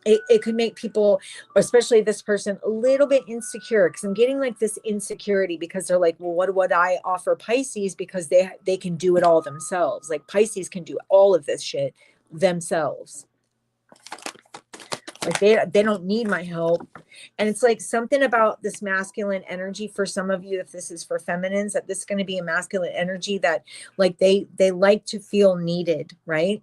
it could make people, especially this person, a little bit insecure, because I'm getting this insecurity because they're like, well, what would I offer Pisces? Because they can do it all themselves. Pisces can do all of this shit themselves. Like they don't need my help. And it's like something about this masculine energy for some of you, if this is for feminines, that this is going to be a masculine energy that like they like to feel needed, right?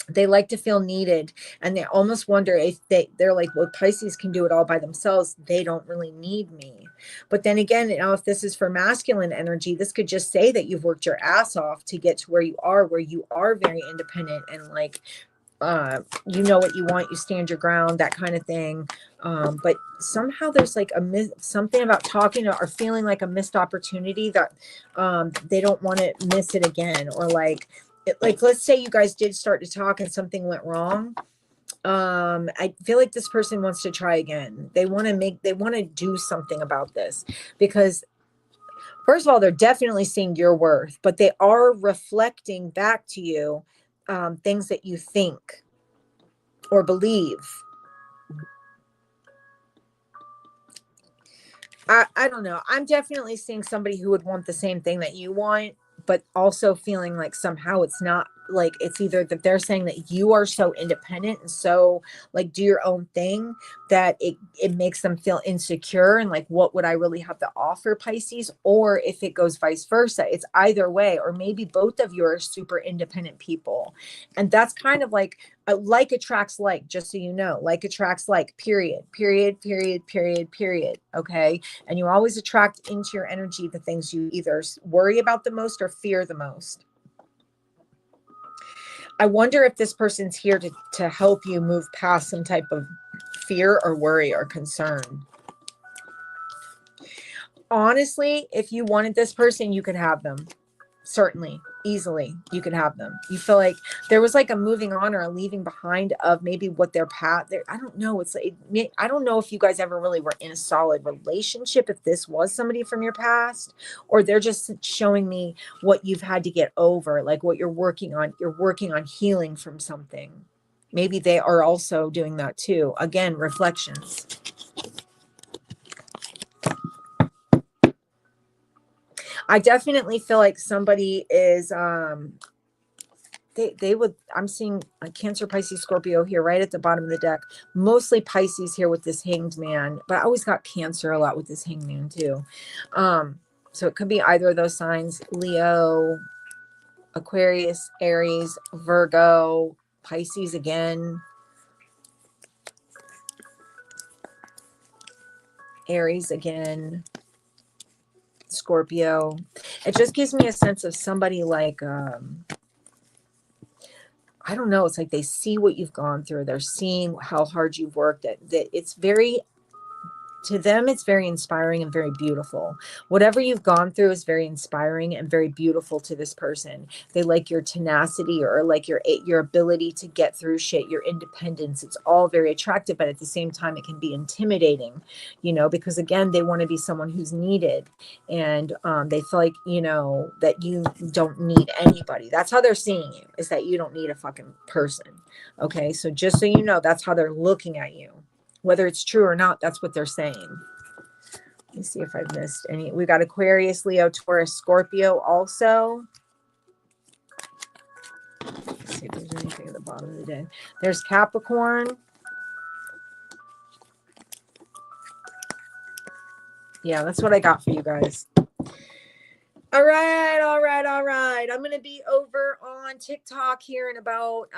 They like to feel needed, and they almost wonder if they're like, well, Pisces can do it all by themselves. They don't really need me. But then again, you know, if this is for masculine energy, this could just say that you've worked your ass off to get to where you are very independent and like, you know what you want, you stand your ground, that kind of thing. But somehow there's like something about talking or feeling like a missed opportunity that they don't want to miss it again, or like let's say you guys did start to talk and something went wrong. I feel like this person wants to try again. They want to do something about this, because first of all, they're definitely seeing your worth, but they are reflecting back to you things that you think or believe. I don't know. I'm definitely seeing somebody who would want the same thing that you want, but also feeling like somehow it's not, like it's either that they're saying that you are so independent and so like do your own thing that it makes them feel insecure and like, what would I really have to offer, Pisces? Or if it goes vice versa, it's either way, or maybe both of you are super independent people. And that's kind of like attracts like, just so you know, like attracts like, period. Okay. And you always attract into your energy the things you either worry about the most or fear the most. I wonder if this person's here to help you move past some type of fear or worry or concern. Honestly, if you wanted this person, you could have them. Certainly, easily, you could have them. You feel like there was like a moving on or a leaving behind of maybe what their path there. I don't know. It's like, I don't know if you guys ever really were in a solid relationship, if this was somebody from your past, or they're just showing me what you've had to get over, like what you're working on. You're working on healing from something. Maybe they are also doing that too. Again, reflections. I definitely feel like somebody is they would, I'm seeing a Cancer, Pisces, Scorpio here right at the bottom of the deck. Mostly Pisces here with this Hanged Man, but I always got Cancer a lot with this Hanged Man too. So it could be either of those signs: Leo, Aquarius, Aries, Virgo, Pisces again, Aries again, Scorpio. It just gives me a sense of somebody like I don't know. It's like they see what you've gone through. They're seeing how hard you've worked. That it's very, to them, it's very inspiring and very beautiful. Whatever you've gone through is very inspiring and very beautiful to this person. They like your tenacity, or like your ability to get through shit, your independence. It's all very attractive, but at the same time, it can be intimidating, you know, because again, they want to be someone who's needed, and they feel like, you know, that you don't need anybody. That's how they're seeing you, is that you don't need a fucking person. Okay, so just so you know, that's how they're looking at you. Whether it's true or not, that's what they're saying. Let me see if I've missed any. We got Aquarius, Leo, Taurus, Scorpio also. Let's see if there's anything at the bottom of the deck. There's Capricorn. Yeah, that's what I got for you guys. All right. I'm going to be over on TikTok here in about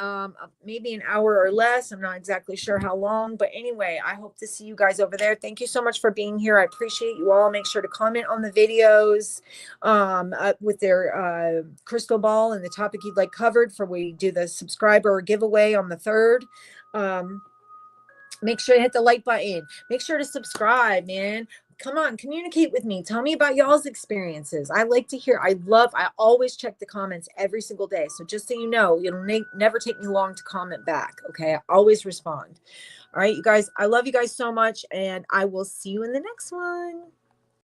maybe an hour or less. I'm not exactly sure how long, but anyway, I hope to see you guys over there. Thank you so much for being here. I appreciate you all. Make sure to comment on the videos with their crystal ball and the topic you'd like covered, for we do the subscriber giveaway on the 3rd. Make sure to hit the like button. Make sure to subscribe, man. Come on, communicate with me. Tell me about y'all's experiences. I like to hear. I always check the comments every single day. So just so you know, it'll never take me long to comment back. Okay. I always respond. All right, you guys. I love you guys so much, and I will see you in the next one.